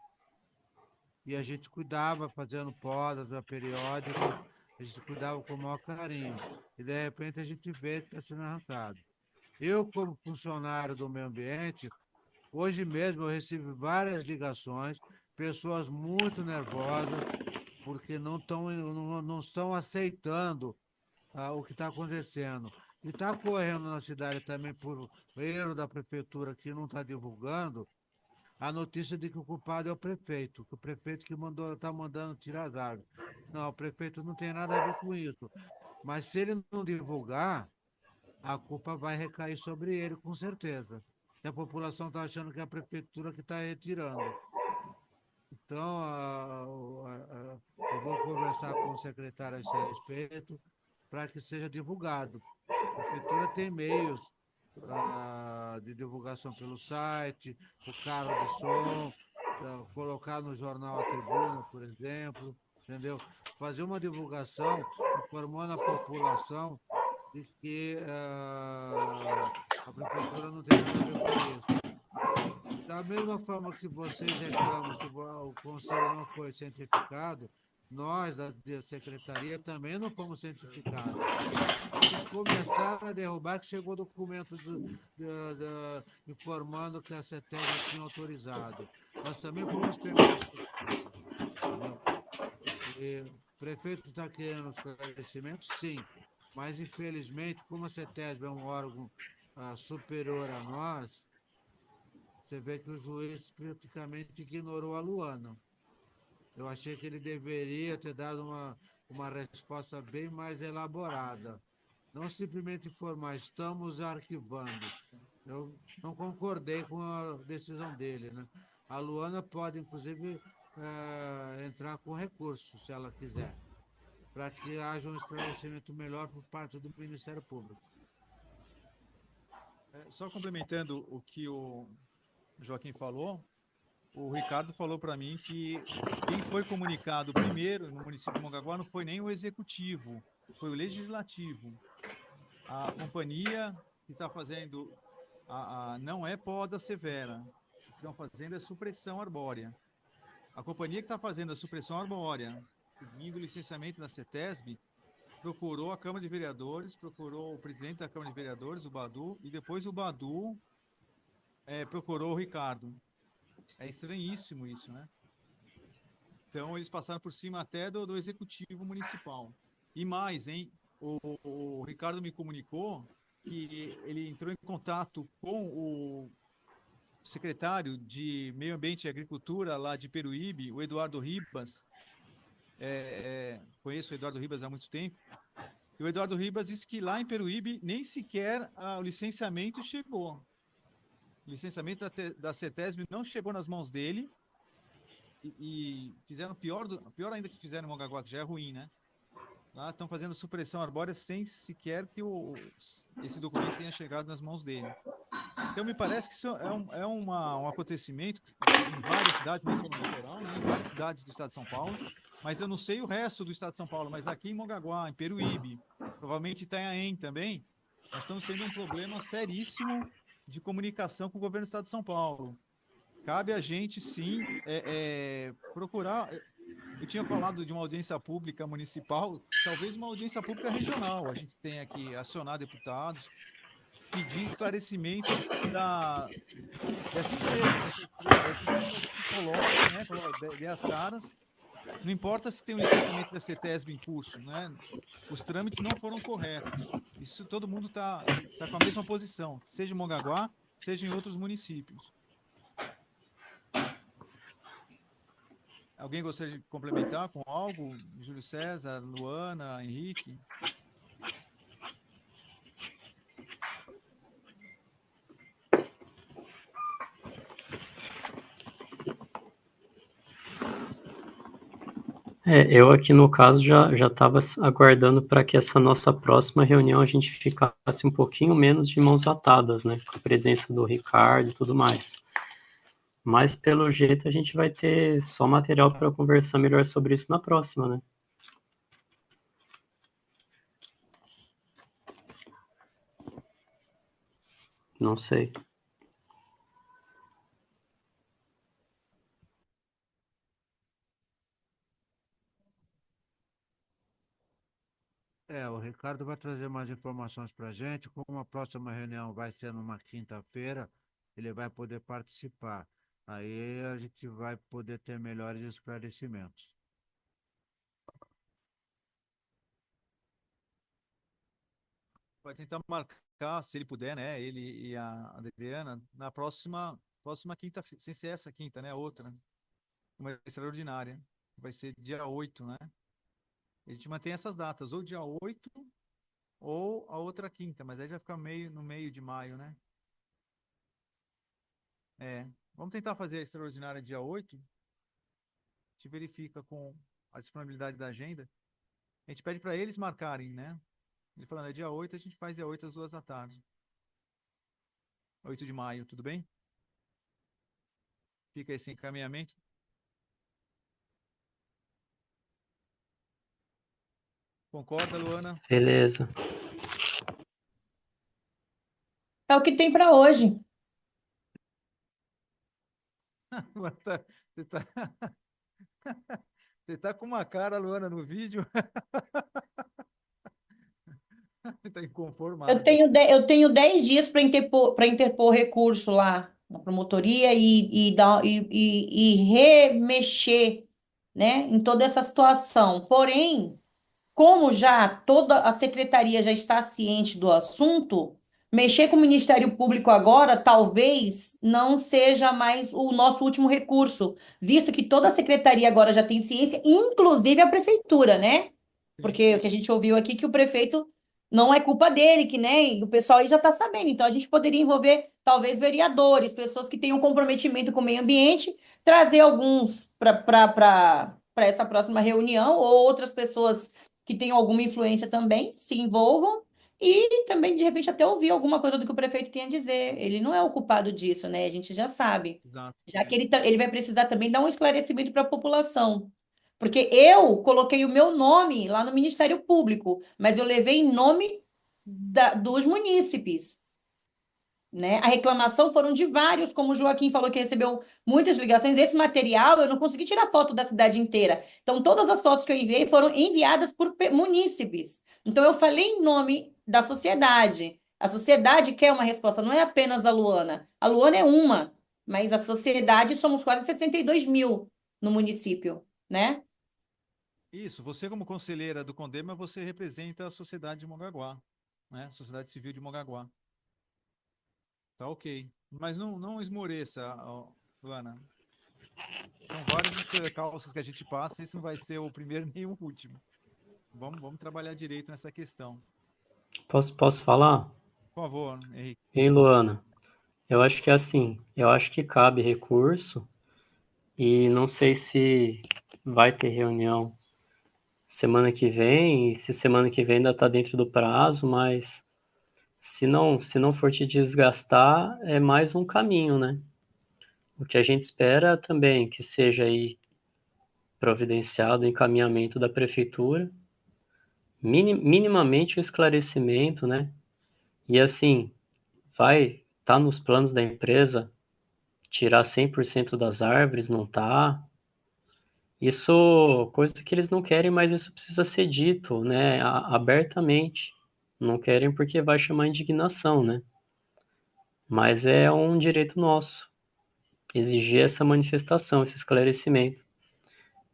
E a gente cuidava, fazendo podas periódicas, a gente cuidava com o maior carinho. E, de repente, a gente vê que está sendo arrancado. Eu, como funcionário do meio ambiente, hoje mesmo eu recebi várias ligações, pessoas muito nervosas, porque não estão aceitando o que está acontecendo. E está ocorrendo na cidade também, por erro da prefeitura que não está divulgando, a notícia de que o culpado é o prefeito, que o prefeito que está mandando tirar as árvores. Não, o prefeito não tem nada a ver com isso. Mas se ele não divulgar, a culpa vai recair sobre ele, com certeza. E a população está achando que é a prefeitura que está retirando. Então, eu vou conversar com o secretário a esse respeito para que seja divulgado. A prefeitura tem meios de divulgação pelo site, o carro de som, colocar no jornal A Tribuna, por exemplo, entendeu? Fazer uma divulgação informando a população de que a prefeitura não tem nada a ver com isso. Da mesma forma que vocês reclamam que o conselho não foi cientificado, nós, da secretaria, também não fomos cientificados. Eles começaram a derrubar que chegou documento informando que a CETESB não tinha autorizado. Nós também fomos pegos. O prefeito está querendo esclarecimento? Sim. Mas, infelizmente, como a CETESB é um órgão superior a nós, você vê que o juiz praticamente ignorou a Luana. Eu achei que ele deveria ter dado uma resposta bem mais elaborada. Não simplesmente informar, estamos arquivando. Eu não concordei com a decisão dele, né? A Luana pode, inclusive, entrar com recurso, se ela quiser, para que haja um esclarecimento melhor por parte do Ministério Público. Só complementando o que o Joaquim falou, o Ricardo falou para mim que quem foi comunicado primeiro no município de Mongaguá não foi nem o executivo, foi o legislativo. A companhia que está fazendo não é poda severa, o que estão fazendo é supressão arbórea. A companhia que está fazendo a supressão arbórea, seguindo o licenciamento da CETESB, procurou a Câmara de Vereadores, procurou o presidente da Câmara de Vereadores, o Badu, e depois o Badu procurou o Ricardo. É estranhíssimo isso, né? Então, eles passaram por cima até do executivo municipal. E mais, hein? O Ricardo me comunicou que ele entrou em contato com o secretário de Meio Ambiente e Agricultura lá de Peruíbe, o Eduardo Ribas. Conheço o Eduardo Ribas há muito tempo. E o Eduardo Ribas disse que lá em Peruíbe nem sequer o licenciamento chegou. O licenciamento da CETESB não chegou nas mãos dele e fizeram pior ainda que fizeram em Mongaguá, que já é ruim, né? Lá estão fazendo supressão arbórea sem sequer que esse documento tenha chegado nas mãos dele. Então, me parece que isso é um acontecimento em várias cidades, não só no litoral, né? Em várias cidades do estado de São Paulo, mas eu não sei o resto do estado de São Paulo, mas aqui em Mongaguá, em Peruíbe, provavelmente Itanhaém também, nós estamos tendo um problema seríssimo de comunicação com o governo do estado de São Paulo. Cabe a gente, sim, procurar... Eu tinha falado de uma audiência pública municipal, talvez uma audiência pública regional. A gente tem que acionar deputados, pedir esclarecimentos dessa empresa que coloca, né, dê as caras. Não importa se tem um licenciamento da CETESB em curso, né? Os trâmites não foram corretos. Isso todo mundo está com a mesma posição, seja em Mongaguá, seja em outros municípios. Alguém gostaria de complementar com algo? Júlio César, Luana, Henrique? Eu aqui no caso já estava aguardando para que essa nossa próxima reunião a gente ficasse um pouquinho menos de mãos atadas, né, com a presença do Ricardo e tudo mais. Mas pelo jeito a gente vai ter só material para conversar melhor sobre isso na próxima, né? Não sei. O Ricardo vai trazer mais informações para a gente. Como a próxima reunião vai ser numa quinta-feira, ele vai poder participar. Aí a gente vai poder ter melhores esclarecimentos. Vai tentar marcar, se ele puder, né? Ele e a Adriana, na próxima quinta-feira, sem ser essa quinta, né? A outra, né? Uma extraordinária. Vai ser dia 8, né? A gente mantém essas datas, ou dia 8 ou a outra quinta, mas aí já fica no meio de maio, né? É. Vamos tentar fazer a extraordinária dia 8. A gente verifica com a disponibilidade da agenda. A gente pede para eles marcarem, né? Ele falando, é dia 8, a gente faz dia 8 às 2 da tarde. 8 de maio, tudo bem? Fica esse encaminhamento. Concorda, Luana? Beleza. É o que tem para hoje. Você tá, você tá com uma cara, Luana, no vídeo. Tá inconformada. Eu tenho 10 dias para interpor recurso lá na promotoria e remexer, né, em toda essa situação. Porém, como já toda a secretaria já está ciente do assunto, mexer com o Ministério Público agora talvez não seja mais o nosso último recurso, visto que toda a secretaria agora já tem ciência, inclusive a prefeitura, né? Sim. Porque o que a gente ouviu aqui que o prefeito não é culpa dele, que né, e o pessoal aí já está sabendo. Então a gente poderia envolver talvez vereadores, pessoas que tenham comprometimento com o meio ambiente, trazer alguns para essa próxima reunião, ou outras pessoas que tenham alguma influência também se envolvam e também, de repente, até ouvir alguma coisa do que o prefeito tem a dizer. Ele não é o culpado disso, né? A gente já sabe. Exato. Já que ele vai precisar também dar um esclarecimento para a população. Porque eu coloquei o meu nome lá no Ministério Público, mas eu levei em nome dos munícipes, né? A reclamação foram de vários, como o Joaquim falou que recebeu muitas ligações. Esse material eu não consegui tirar foto da cidade inteira. Então, todas as fotos que eu enviei foram enviadas por munícipes. Então, eu falei em nome da sociedade. A sociedade quer uma resposta, não é apenas a Luana. A Luana é uma, mas a sociedade somos quase 62 mil no município, né? Isso, você como conselheira do Condema, você representa a sociedade de Mongaguá, né? Sociedade Civil de Mongaguá. Tá ok. Mas não esmoreça, ó, Luana. São vários os percalços que a gente passa, esse não vai ser o primeiro nem o último. Vamos trabalhar direito nessa questão. Posso falar? Por favor, Henrique. Ei, Luana, eu acho que é assim, eu acho que cabe recurso e não sei se vai ter reunião semana que vem, e se semana que vem ainda está dentro do prazo, mas se não for te desgastar, é mais um caminho, né? O que a gente espera também que seja aí providenciado o encaminhamento da prefeitura, minimamente o esclarecimento, né? E assim, vai tá nos planos da empresa tirar 100% das árvores, não tá? Isso, coisa que eles não querem, mas isso precisa ser dito, né, abertamente. Não querem porque vai chamar indignação, né? Mas é um direito nosso exigir essa manifestação, esse esclarecimento.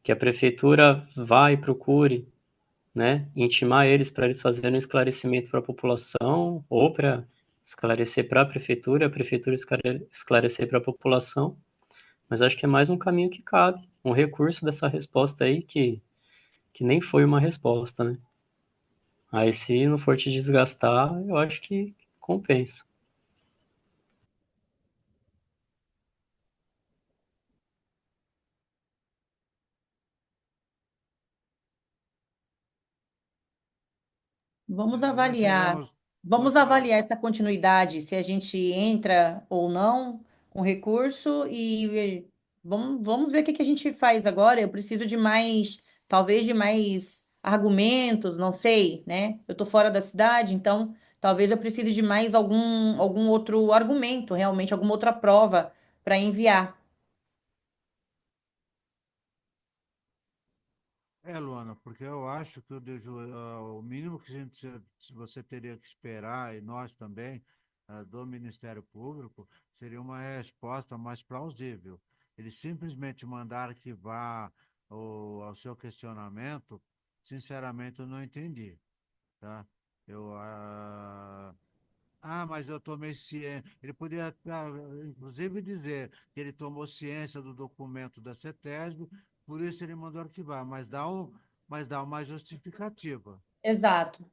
Que a prefeitura vá e procure, né, intimar eles para eles fazerem um esclarecimento para a população ou para esclarecer para a prefeitura esclarecer para a população, mas acho que é mais um caminho que cabe, um recurso dessa resposta aí que nem foi uma resposta, né? Aí se não for te desgastar, eu acho que compensa. Vamos Nós não avaliar. chegamos. Pode Vamos falar. avaliar essa continuidade, se a gente entra ou não, com recurso e vamos ver o que que a gente faz agora. Eu preciso de mais, talvez de mais argumentos, não sei, né? Eu tô fora da cidade, então talvez eu precise de mais algum outro argumento, realmente, alguma outra prova para enviar. Luana, porque eu acho que o mínimo que se você teria que esperar, e nós também, do Ministério Público, seria uma resposta mais plausível. Ele simplesmente mandar arquivar o seu questionamento, sinceramente, eu não entendi, tá? Eu, mas eu tomei ciência. Ele poderia, inclusive, dizer que ele tomou ciência do documento da CETESB, por isso ele mandou arquivar, mas dá uma justificativa. Exato.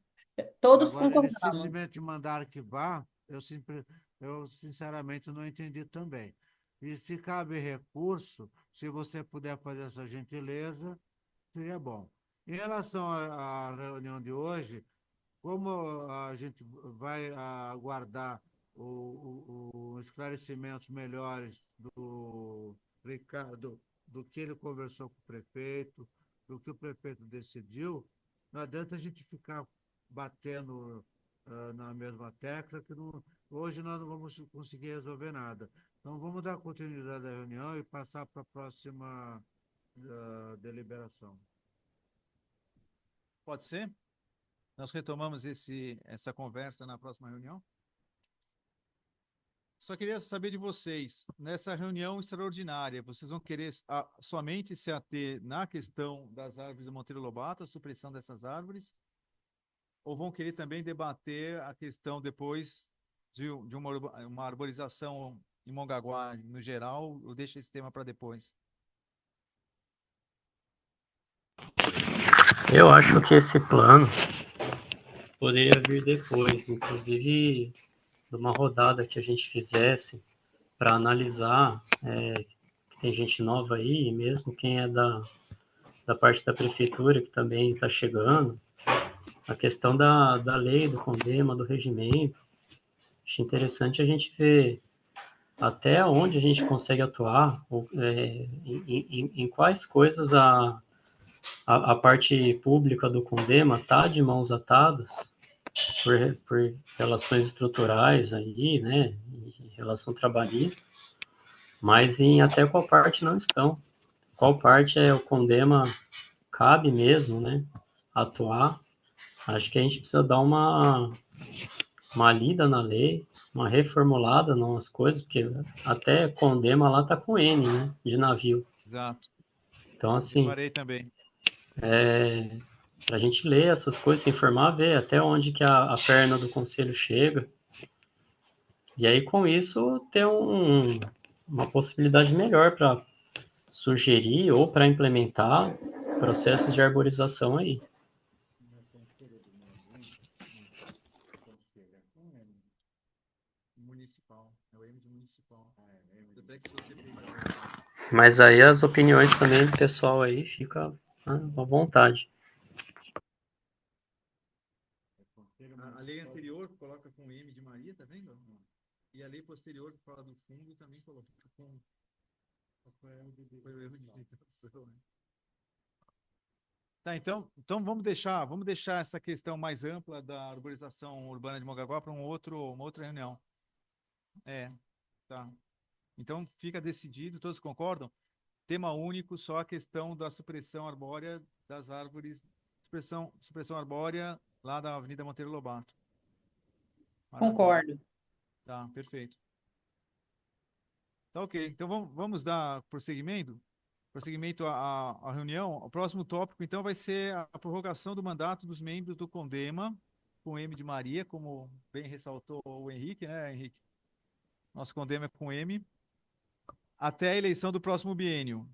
Todos Agora, ele concordamos. simplesmente mandar arquivar, eu sinceramente não entendi também. E se cabe recurso, se você puder fazer essa gentileza, seria bom. Em relação à reunião de hoje, como a gente vai aguardar os esclarecimentos melhores do Ricardo, do que ele conversou com o prefeito, do que o prefeito decidiu, não adianta a gente ficar batendo na mesma tecla, que hoje nós não vamos conseguir resolver nada. Então, vamos dar continuidade à reunião e passar para a próxima deliberação. Pode ser? Nós retomamos essa conversa na próxima reunião? Só queria saber de vocês, nessa reunião extraordinária, vocês vão querer somente se ater na questão das árvores do Monteiro Lobato, a supressão dessas árvores, ou vão querer também debater a questão depois de uma arborização em Mongaguá, no geral, ou deixa esse tema para depois? Eu acho que esse plano poderia vir depois, inclusive de uma rodada que a gente fizesse para analisar, que tem gente nova aí, mesmo quem é da parte da prefeitura, que também está chegando, a questão da lei, do CONDEMA, do regimento. Acho interessante a gente ver até onde a gente consegue atuar, em quais coisas a parte pública do CONDEMA está de mãos atadas por relações estruturais aí, né, em relação trabalhista, mas em até qual parte não estão. Qual parte o CONDEMA cabe mesmo, né, atuar. Acho que a gente precisa dar uma lida na lei, uma reformulada nas coisas, porque até CONDEMA lá tá com N, né, de navio. Exato. Então, assim, Reparei também. para a gente ler essas coisas, se informar, ver até onde que a perna do conselho chega. E aí, com isso, ter uma possibilidade melhor para sugerir ou para implementar processos de arborização aí. Municipal. É o M de municipal. Mas aí as opiniões também do pessoal aí ficam à vontade. A lei anterior coloca com M de Maria, tá vendo? E a lei posterior que fala do fundo também coloca com... Foi o erro de digitação, né? Tá, então vamos deixar essa questão mais ampla da arborização urbana de Mongaguá para uma outra reunião. Tá. Então fica decidido, todos concordam? Tema único, só a questão da supressão arbórea das árvores, supressão arbórea lá da Avenida Monteiro Lobato. Maravilha. Concordo. Tá, perfeito. Tá, ok. Então vamos dar prosseguimento à reunião. O próximo tópico, então, vai ser a prorrogação do mandato dos membros do CONDEMA, com M de Maria, como bem ressaltou o Henrique, né, Henrique? Nosso CONDEMA é com M, até a eleição do próximo biênio.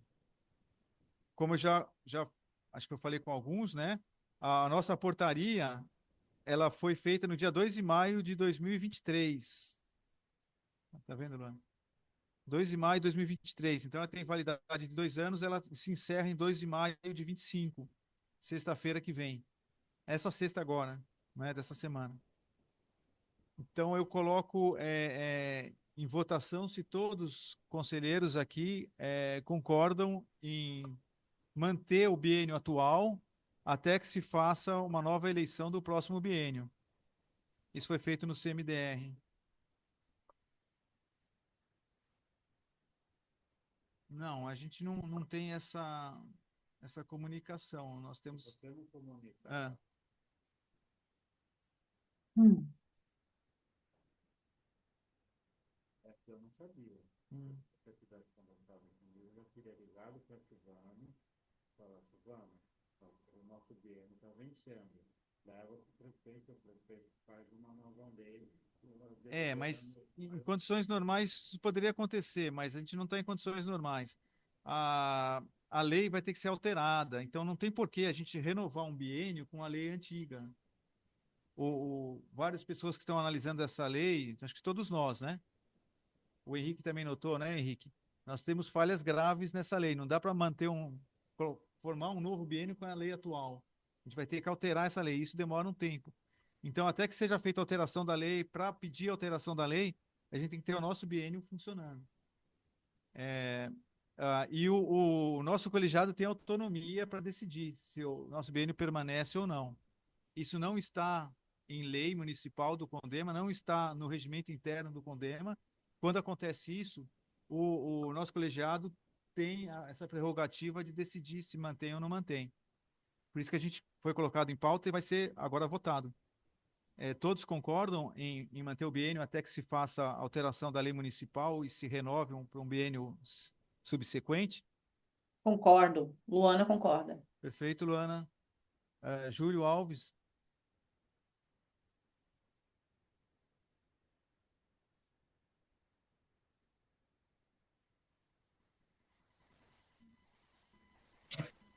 Como eu já acho que eu falei com alguns, né? A nossa portaria, ela foi feita no dia 2 de maio de 2023. Tá vendo, Luana? 2 de maio de 2023. Então, ela tem validade de 2 anos, ela se encerra em 2 de maio de 25, sexta-feira que vem. Essa sexta agora, né, dessa semana. Então, eu coloco em votação se todos os conselheiros aqui concordam em manter o biênio atual até que se faça uma nova eleição do próximo biênio. Isso foi feito no CMDR. Não, a gente não tem essa comunicação. Nós temos. Você não comunica. É. É que eu não sabia. Hum. Se você tivesse conversado comigo, eu teria ligado para a Silvana, falar, Silvana, o nosso biênio está vencendo. Leva para o prefeito faz uma nova lei. Mas em condições normais isso poderia acontecer, mas a gente não está em condições normais. A lei vai ter que ser alterada, então não tem por que a gente renovar um biênio com a lei antiga. Várias pessoas que estão analisando essa lei, acho que todos nós, né? O Henrique também notou, né, Henrique? Nós temos falhas graves nessa lei, não dá para formar um novo biênio com a lei atual. A gente vai ter que alterar essa lei, isso demora um tempo. Então, até que seja feita a alteração da lei, para pedir a alteração da lei, a gente tem que ter o nosso biênio funcionando. E o nosso colegiado tem autonomia para decidir se o nosso biênio permanece ou não. Isso não está em lei municipal do CONDEMA, não está no regimento interno do CONDEMA. Quando acontece isso, o nosso colegiado tem essa prerrogativa de decidir se mantém ou não mantém. Por isso que a gente foi colocado em pauta e vai ser agora votado. Todos concordam em manter o biênio até que se faça a alteração da lei municipal e se renove para um biênio subsequente? Concordo. Luana concorda. Perfeito, Luana. Júlio Alves.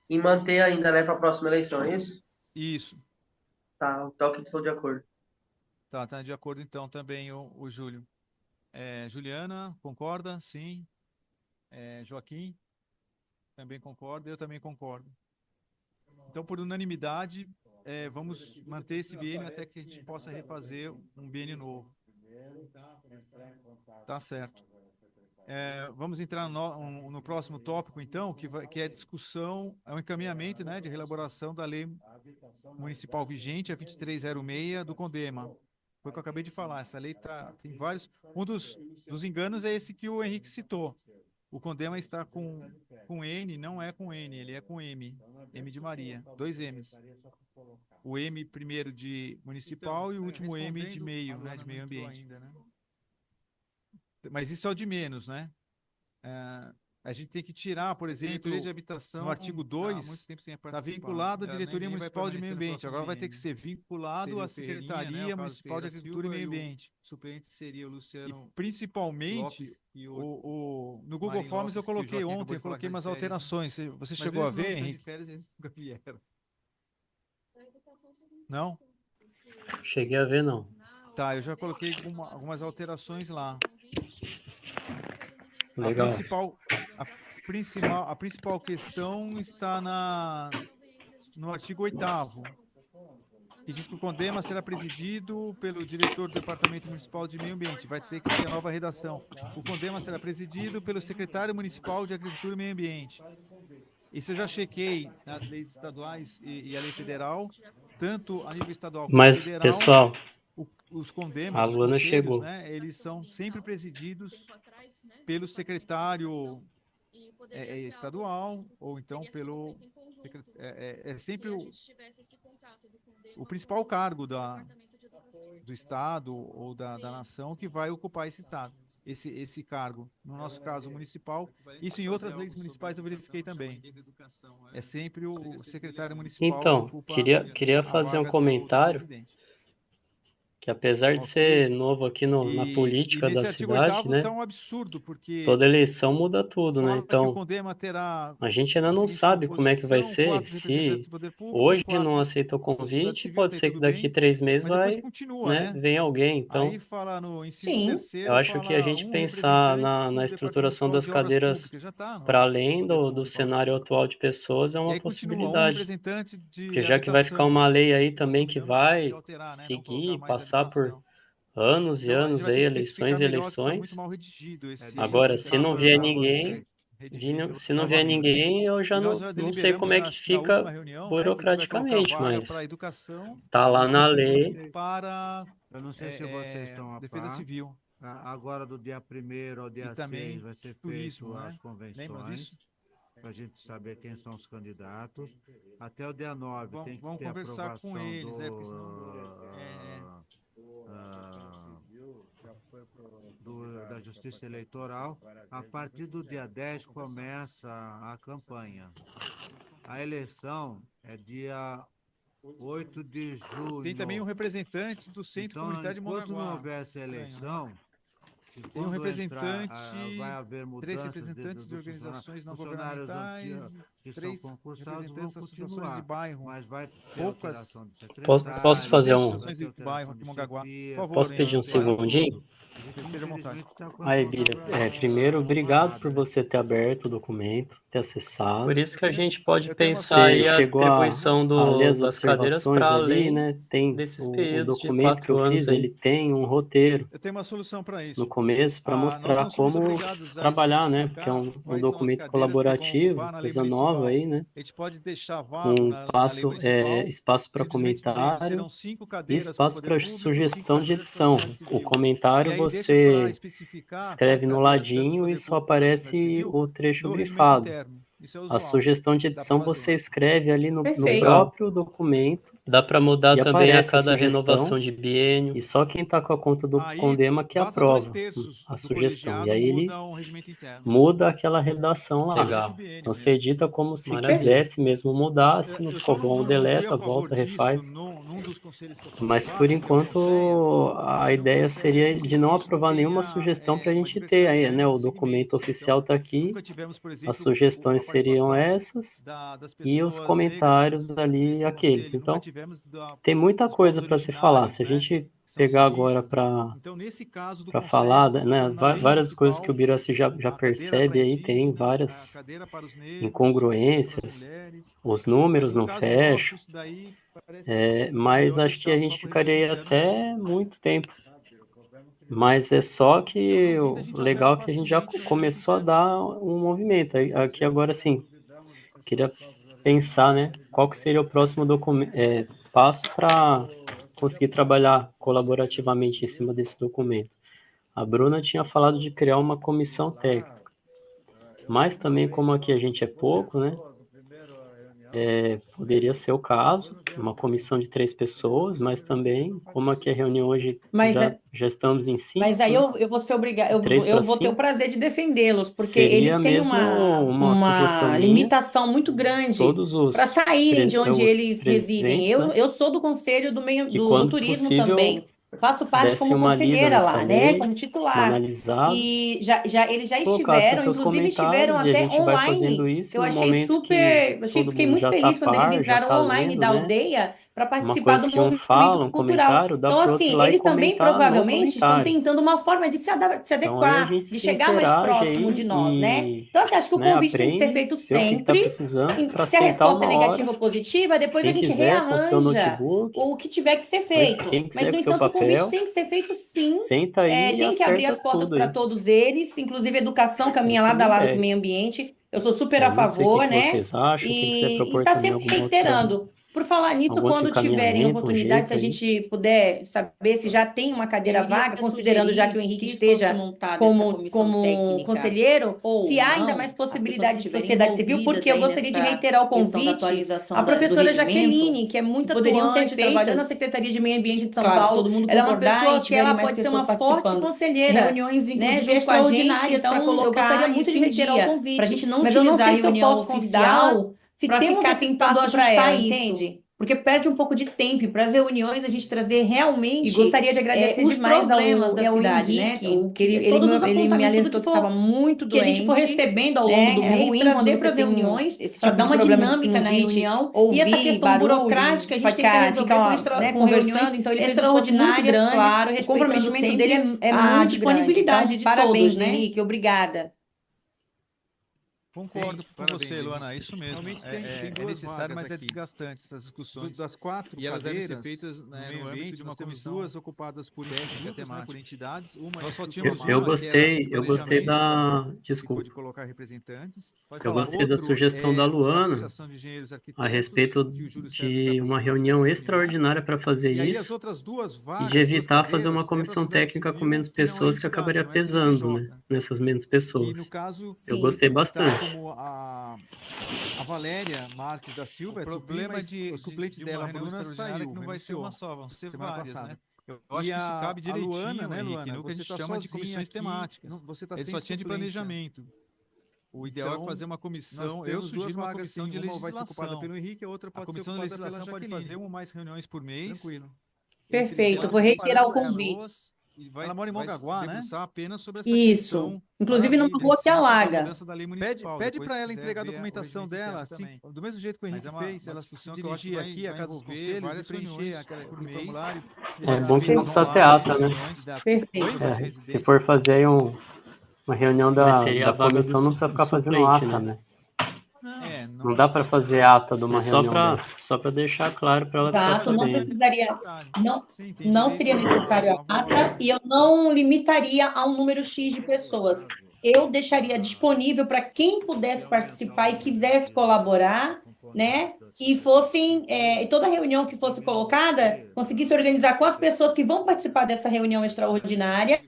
E manter ainda, né, para a próxima eleição, é isso? Isso. Tá, o que estou de acordo. Tá de acordo então também o Júlio. Juliana, concorda? Sim. Joaquim, também concorda. Eu também concordo. Então, por unanimidade, vamos manter esse biênio até que a gente possa refazer um biênio novo. Tá certo. Vamos entrar no próximo tópico, então, que é a discussão, o encaminhamento, né, de reelaboração da lei municipal vigente, a 2306 do CONDEMA. Foi o que eu acabei de falar. Essa lei tem vários. Um dos enganos é esse que o Henrique citou. O CONDEMA está com N, não é com N, ele é com M. M de Maria, 2 M's. O M primeiro de municipal e o último M de meio, né, de meio ambiente. Ainda, né? Mas isso é o de menos, né? A gente tem que tirar, por exemplo, de habitação, no artigo 2, está vinculado à Diretoria Municipal de Meio Ambiente. Agora vai ter que ser vinculado à Secretaria Municipal de Agricultura e Meio Ambiente. O suplente seria o Luciano. E principalmente, no Google Forms eu coloquei ontem, eu coloquei umas alterações. Você chegou a ver, Henrique? Não? Cheguei a ver, não. Tá, eu já coloquei algumas alterações lá. Legal. A principal questão está no artigo 8º, que diz que o CONDEMA será presidido pelo diretor do Departamento Municipal de Meio Ambiente. Vai ter que ser a nova redação. O CONDEMA será presidido pelo secretário municipal de Agricultura e Meio Ambiente. Isso eu já chequei nas leis estaduais e a lei federal, tanto a nível estadual como Mas, federal. pessoal, os CONDEMAs, a os Luana conselhos, chegou. né, eles são sempre presididos pelo secretário estadual ou então pelo sempre o principal cargo do estado ou da nação que vai ocupar esse estado, esse cargo. No nosso caso municipal, isso em outras leis municipais eu verifiquei também. É sempre o secretário municipal Então, que ocupa queria a fazer um vaga comentário. do presidente. Que apesar de ser novo aqui na política nesse da artigo cidade, 8º né? tá um absurdo, porque Toda eleição muda tudo, né? fala que o Então, CONDEMA terá a gente ainda a não seguinte sabe como é que vai composição: ser, 4 representantes se do poder público, hoje 4 não aceitou o da sociedade convite, civil, pode até aí ser que tudo daqui bem, 3 meses mas depois vai, continua, né? né? Vem alguém, então Aí fala no inciso Sim. eu 3º, acho que a fala gente um pensar representante na do estruturação Departamento das de Obras cadeiras Públicas, já está para no além poder do público, obras cenário públicas. atual de pessoas é E uma aí continua um possibilidade. representante Porque de já que vai ficar habitação. uma lei aí Nós também que combinamos de vai alterar, né? Não colocar seguir, mais passar por habitação. Anos e Então, a gente anos vai ter aí, que eleições especificar e melhor, que está muito eleições. mal redigido esse Agora, Deixa eu se não falar vier para ninguém, você. redigir se não vier novamente. ninguém, eu já E nós já não sei deliberamos, como é que acho que na última fica reunião, né, que a gente vai colocar burocraticamente, vaga mas para educação tá Eu não lá sei na se lei. você, para eu não sei se vocês estão a defesa par. civil Agora, do dia 1º ao e dia 6, também vai ser turismo, feito né? as Lembram disso? convenções, para a gente saber quem são os candidatos. Até o dia 9 tem que Vamos ter conversar com aprovação eles, porque senão da Justiça Eleitoral. A partir do dia 10 começa a campanha. A eleição é dia 8 de junho. tem também um representante do Centro Então, Comunitário de enquanto não Mongaguá. houver essa Estranho, né? eleição, se Tem um quando entrar, representante, vai haver 3 mudanças representantes de dos organizações não funcionários governamentais, que são 3 concursados vão representantes das associações de continuar, bairro. mas vai ter Poucas, alteração de Posso secretário, fazer 3 um. vai associações ter de bairro alteração aqui de em Mongaguá. Por chefia, favor, Posso pedir um vai ter segundinho? tudo. A gente, esteja à vontade. infelizmente, está com a Aí, conta Bíblia, primeiro, obrigado por né? você ter aberto o documento, ter acessado. Por isso que a gente pode Eu tenho uma pensar aí solução. a Chegou a distribuição ler as das cadeiras observações para ali, além né? Tem desses o períodos de documento que eu 4 anos fiz, ele aí. tem um roteiro Eu tenho uma solução para no isso. começo para Nós mostrar não somos como obrigados a trabalhar, né? Porque é especificar um quais são as documento cadeiras que vão colaborativo, ocupar na lei coisa nova municipal. aí, né? A gente pode deixar Com vago na lei municipal, espaço para simplesmente dizendo comentário serão 5 e cadeiras para o espaço poder para público, 5 sugestão de cadeiras para a edição. sociedade O civil. E comentário aí deixa para você especificar quais escreve no cadeiras, tanto do ladinho e poder só público quanto da sociedade aparece civil, o trecho no regimento grifado. interno. Isso é A usual. sugestão de Dá para edição fazer. você escreve ali no Perfeito. próprio documento Dá para mudar e também a aparece a cada sugestão renovação de biênio. e só quem está com a conta do Aí, Condema que basta 2 aprova terços a do sugestão. E colegiado aí ele mudam o regimento interno. muda aquela redação lá. Durante o Legal. biênio Então você mesmo. edita como se Maravilha. quisesse mesmo mudar. Se não Eu ficou só bom, não fui deleta, a favor volta, disso refaz. num dos conselhos que eu faço Mas por parte, que é o enquanto Conceia, a porque no ideia Conceia a seria gente de não exige que aprovar nenhuma tenha sugestão para a uma gente ter diversidade aí, grande né? de O documento segmentos. oficial Então, está aqui, nunca tivemos, por as exemplo, a sugestões seriam participação essas das e os pessoas negras comentários ali nesse aqueles. conselho. Nunca Então tivemos tem muita dos coisa povos para se falar. Se originários, a né, gente que são os pegar agora indígenas. para Então, nesse caso do falar, Conselho, estou né, colocando na lei várias coisas que o municipal Birassi já a cadeira para percebe aí, tem indígenas, a várias cadeira para os negros, a cadeira para as incongruências, mulheres. os Mas números no não caso nosso, fecham, isso daí parece mas melhor acho que deixar a só gente para o regimento ficaria interno mesmo. até muito tempo. Mas é só Então, que no fim, a o gente legal altera é que a gente já facilmente no regimento começou a interno. dar um movimento. Aqui agora sim, queria pensar, né, qual que seria o próximo passo para conseguir trabalhar colaborativamente em cima desse documento. A Bruna tinha falado de criar uma comissão técnica, mas também como aqui a gente é pouco, né, poderia ser o caso, uma comissão de 3 pessoas, mas também, como aqui a reunião hoje Mas, já estamos em 5, mas aí né, eu vou ser obrigada, de 3 para eu vou ter o 5, prazer de defendê-los, porque seria eles têm mesmo uma sugestão uma minha, limitação muito grande todos para saírem de onde os eles residem. presentes, né, Eu sou do Conselho que do quando Turismo possível também. Faço parte dessem como uma lida conselheira nessa lá, né? lei, Como uma titular. analisada, E eles já colocassem os estiveram, seus inclusive estiveram comentários e a até gente vai fazendo online. isso Eu no achei momento que super, todo fiquei mundo muito já está a feliz quando eles par, já entraram está online lendo, da né? aldeia para Uma participar coisa do que um fala, movimento um cultural. comentário, dá Então, para o outro ir assim, lá e eles também comentar no provavelmente estão comentário. tentando uma forma de se Então aí a adequar, gente de se chegar mais interage próximo aí de nós, né? e, Então, assim, acho que o né, convite tem que ser aprende, feito vê o que está sempre. precisando para Se a sentar resposta é uma hora. negativa ou positiva, depois a Quem gente quiser com seu rearranja notebook, o que tiver que ser feito. quem Mas, quiser no com seu entanto, o convite papel, tem que ser feito sim. senta aí e Tem que abrir acerta as portas tudo para aí. todos eles, inclusive educação, caminha Essa é a lado minha a lado com o ideia. meio ambiente. Eu sou super a Aí não sei o favor, que né? vocês acham, o que você E propõe tá também, sempre alguma outra, reiterando. Por falar nisso, algum outro quando tiverem encaminhamento, um oportunidade, se jeito a aí. gente puder saber se já tem uma Eu cadeira iria vaga, considerando já que o sugerir, Henrique se fosse esteja montada essa comissão como técnica conselheiro, ou se há ainda mais não, as pessoas que possibilidade de estiverem sociedade civil, porque envolvidas eu aí gostaria de nessa reiterar o questão da convite à atualização do professora regimento, Jaqueline, que é muito que poderiam ser atuante, trabalhando na feitas, Secretaria de Meio Ambiente de São claro, se Paulo. todo mundo Ela é uma concordar e pessoa que tiverem ela mais pode ser pessoas uma forte participando, conselheira, reuniões, né, inclusive junto com a gente. extraordinárias, para Então, eu gostaria colocar muito isso de em reiterar o dia, para a convite, gente não mas eu não utilizar a sei se eu reunião posso convidá-la, oficial se para temos ficar esse tentando espaço para ajustar ela, isso. entende? Porque perde um pouco de tempo para as reuniões a gente trazer E realmente gostaria de agradecer os demais problemas da ao cidade, né? Henrique, Que todos os ele me apontamentos, tudo alertou que que estava for muito que a gente for doente, recebendo ao longo né? do É mês, ruim quando trazer para você as tem reuniões esse para tipo dar de uma problema de dinâmica na sinusite, reunião. E essa ouvir questão barulho, burocrática a gente tem que resolver né, com reuniões conversando. Então ele fez um esforço muito extraordinárias, grande. claro, O respeitando comprometimento dele sempre é a muito grande. disponibilidade Então, de parabéns, todos, né? Henrique. Obrigada. Concordo com parabéns, você, Henrique. Luana, é isso mesmo. Realmente É tem duas necessário, vagas mas é aqui. desgastante essas discussões. Das 4 E elas devem ser cadeiras feitas, no né, meio no âmbito ambiente, de uma nós temos comissão duas ocupadas por técnica, institutos, né, por temática. entidades. Uma Nós só Instituto tínhamos Amaro, uma que era de Eu gostei planejamento, da. que Desculpa. pode colocar representantes. Pode Eu falar. gostei da Outro sugestão da é da Luana Associação de Engenheiros e a Arquitetos, respeito que o Júlio César está de uma participando reunião dessa reunião. extraordinária para fazer E aí as isso outras duas e vagas, de duas evitar fazer uma cadeiras, é para a comissão sociedade técnica com civil, menos que não é pessoas que entidade, acabaria não é pesando, né, CNPJ. nessas menos Que no pessoas. caso Eu Sim. gostei está bastante. como a Valéria Marques da Silva, O é Tupi, problema mas de o suplente uma dela, reunião Bruna, extraordinária saiu, que não vai ser renunciou uma só, vão ser semana várias, passada. né? Eu acho E que isso cabe a direitinho, Luana, né, Henrique, Luana? no que a Você gente está chama de sozinha comissões aqui, temáticas. você está Ele sem só tinha de suplência. planejamento. O ideal é Então, fazer uma nós comissão. Eu temos duas sugiro uma vagas, comissão sim. de Uma vai ser ocupada legislação. pelo Henrique, a outra A pode ser comissão de ocupada pela legislação pode Jaqueline. fazer uma ou mais reuniões por mês. Tranquilo. Perfeito, vou Ela reiterar o preparando convite. pessoas e vai, Ela mora em vai se Mongaguá, né? debruçar apenas sobre essa Isso. questão Inclusive numa Maravilha. rua que específica da alaga. mudança da lei Pede municipal. para Depois, se ela quiser entregar a ver o documentação regimento dela, interno assim, também. do mesmo jeito que o Mas Henrique é uma fez, ela se discussão que eu acho que dirigir aqui à vai Casa dos envolver Conselhos e várias preencher reuniões aquele por formulário. mês. É Podem ser bom que não feitas precisa ter online, ata, essas né? reuniões. Perfeito. Da Se residência. for fazer aí uma reunião Mas da, seria da a vaga comissão, não precisa do ficar fazendo suplente, ata, né? né? Não Não dá para precisa. fazer ata de uma Mas só reunião para dessa. deixar claro para ela ficar Exato, não sabendo. precisaria, não, Sim, tem não direito seria a necessário a uma ata e eu não limitaria a um número X de pessoas. Eu deixaria disponível para quem pudesse participar e quisesse colaborar, né? E fossem, e toda reunião que fosse colocada, conseguisse organizar com as pessoas que vão participar dessa reunião extraordinária.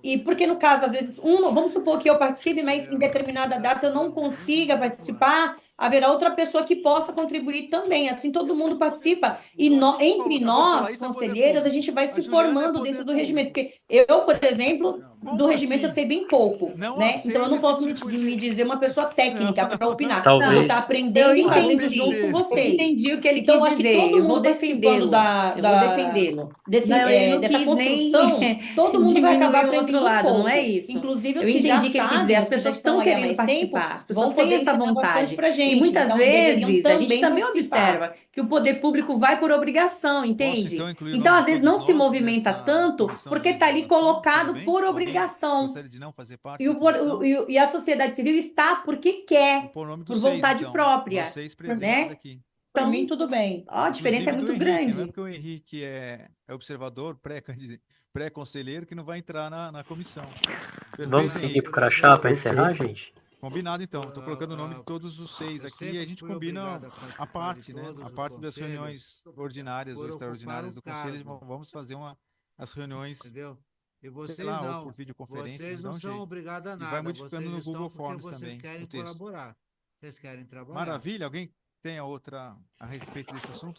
E porque no caso, às vezes, vamos supor que eu participe, mas em determinada data eu não consiga participar, haverá outra pessoa que possa contribuir também. Assim todo mundo participa. E entre nós, conselheiros, a gente vai se formando dentro do regimento. Porque eu, por exemplo, do regimento eu sei bem pouco, né? Então eu não posso me dizer uma pessoa técnica para opinar. Eu vou Talvez. estar aprendendo e fazendo junto com Eu vocês. entendi o que ele Então, quis acho que dizer. todo Eu vou mundo participando defendê-lo. Eu vou defendê-lo. Não, ele não dessa quis construção, nem todo mundo vai acabar diminuir o outro aprendendo um lado, não pouco. é isso? Inclusive os Eu que já entendi o que ele quis dizer. sabem, As os que já pessoas estão estão aí há querendo mais tempo, participar, as vão pessoas têm poder essa ensinar bastante vontade. pra gente. E muitas Então, deveriam vezes a gente também também participar. observa que o poder público vai por obrigação, Posso, entende? então, incluir o Então, nome às de vezes, todos não se nós movimenta nessa tanto comissão de Porque está ali legislação? Tudo colocado bem? por Alguém obrigação. gostaria de não fazer parte E, da comissão? e a sociedade civil está porque Vou quer, pôr o nome por dos 6, vontade então. própria, Vocês presentes né? aqui. Por mim, tudo bem. Ó, a diferença é Inclusive do muito Henrique, não é grande. porque o Henrique é observador, pré-conselheiro, que não vai entrar na comissão. Vamos Perfeito, seguir Henrique. pro crachá para encerrar, gente? Combinado, então. Estou colocando o nome de todos os 6 aqui e a gente combina a parte, né? A parte das reuniões ordinárias ou extraordinárias do conselho. Vamos fazer as reuniões, Entendeu? E sei vocês lá, ou não. por videoconferência, Vocês dá não um são jeito. obrigados a E nada. vai modificando Vocês no estão Google porque Forms vocês também, querem o texto. colaborar. Vocês querem trabalhar. Maravilha. Alguém tem outra a respeito desse assunto?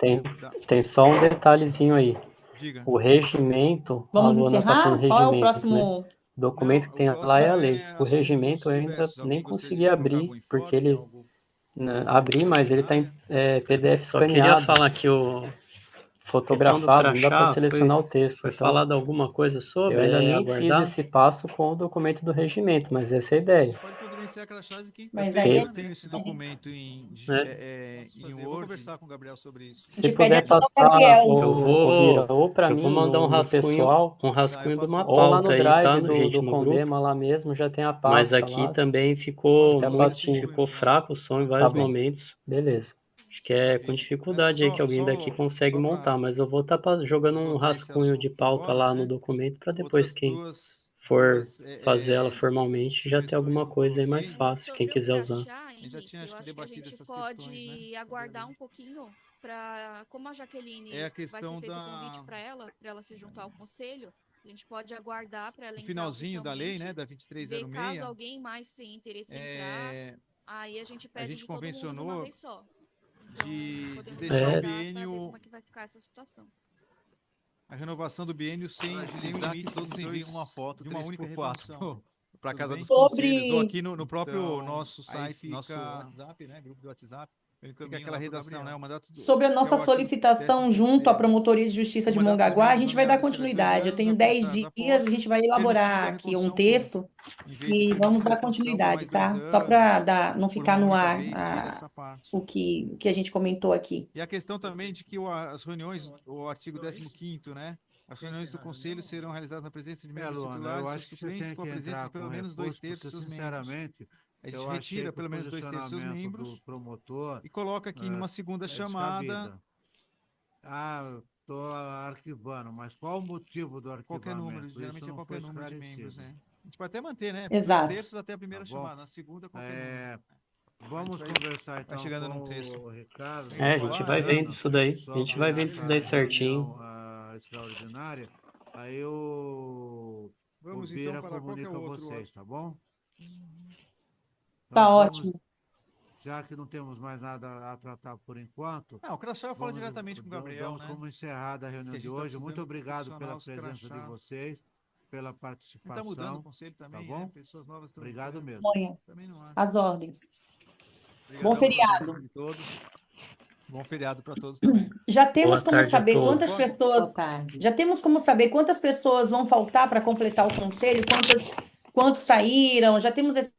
Tem só um detalhezinho aí. Diga. O regimento, a Vamos Luana está falando encerrar? Qual é o regimento, né? próximo? O documento que tem lá é a lei. O regimento eu ainda nem consegui abrir, porque ele abri, mas ele está em PDF Só queria escaneado, falar que fotografado, não dá para crachá selecionar o texto. foi Então, falado alguma coisa sobre eu ainda nem aguardar? fiz esse passo com o documento do regimento, mas essa é a ideia. Pode providenciar crachás aqui. Mas eu aí tenho, a eu tenho esse documento em Word. Vou conversar com o Gabriel sobre isso. A Se gente pede puder ajuda ao passar, Gabriel. ou para mim, mandar no pessoal, um rascunho de uma ou lá pauta no aí, Drive tá, do gente, no grupo. Condema, lá mesmo, já tem a pasta Mas aqui lá. também Fica ficou pastinho. fraco o som em vários bem. momentos. Beleza. Acho que é com dificuldade aí que alguém daqui consegue montar, mas eu vou estar jogando um rascunho de pauta lá no documento para depois quem for fazer ela formalmente já ter alguma coisa aí mais fácil, quem quiser usar. A gente já tinha, acho que debatido essas questões, né? Aguardar um pouquinho para, como a Jaqueline É a vai questão ser feito o convite para ela se juntar ao conselho, a gente pode aguardar para ela No entrar finalzinho da lei, oficialmente, né, da ver 2306, caso alguém mais tenha interesse em entrar, aí a gente pede gente de todo mundo de uma convencionou vez só. de Podemos deixar o aguardar pra ver biênio, como é que vai ficar essa situação. a renovação do biênio sem o limite, todos enviam uma foto de uma única reprodução para casa dos conselhos, ou aqui no próprio nosso site, nosso WhatsApp, né, grupo do WhatsApp, fica aquela redação, né, o mandato Sobre a nossa que é o artigo solicitação 13º, junto à Promotoria de Justiça de o mandato dos Mongaguá, a membros gente vai dar nomeados será de 2 continuidade. Eu anos, tenho 10 alcançados dias, após, a gente vai permitindo elaborar a aqui um reprodução texto em vez de e permitir vamos a dar reprodução por mais continuidade, 2 tá? Só anos, para não por ficar uma no única ar vez, tira essa parte. o que a gente comentou aqui. E a questão também de que as reuniões, o artigo 15º, né? As reuniões do Conselho serão realizadas na presença de membros Luana, titulares eu e acho que você suplentes tem com a que presença entrar de pelo com menos 2 recurso, terços porque, dos membros. sinceramente, A gente Eu achei retira que pelo o menos 2/3 dos seus posicionamento membros do promotor e coloca aqui numa segunda é chamada descabido. Ah, estou arquivando, mas qual o motivo do qualquer número, arquivamento? geralmente Isso é não foi qualquer número de membros, esclarecido. né? A gente pode até manter, né? Exato. 2/3 até a primeira Tá bom? chamada, na segunda qualquer número. É, A vamos gente conversar vai então chegando com num texto. o Ricardo, Tem com É, como a o gente falar, vai vendo Adriano, isso daí. A gente sobre vai vendo isso daí essa certinho. reunião extraordinária. Aí o Vamos então Bira para qual que é comunica o a outro? vocês, tá bom? Tá Então ótimo. já que não temos mais nada a tratar por enquanto, Ah, o crachá eu falo vamos, diretamente com o Gabriel, damos né? como encerrada a reunião a de gente tá hoje. Muito precisando obrigado pela posicionar os presença de crachás. vocês, pela A gente tá mudando o participação. conselho também, bom? né? Pessoas novas estão Obrigado entrando. mesmo. Amanhã, Também não acho. às ordens. Obrigadão pela feriado. presença de todos. Bom feriado para todos também. Já temos Boa como tarde a saber todos. quantas pessoas. Já temos como saber quantas pessoas vão faltar para completar o conselho, quantos saíram, já temos esse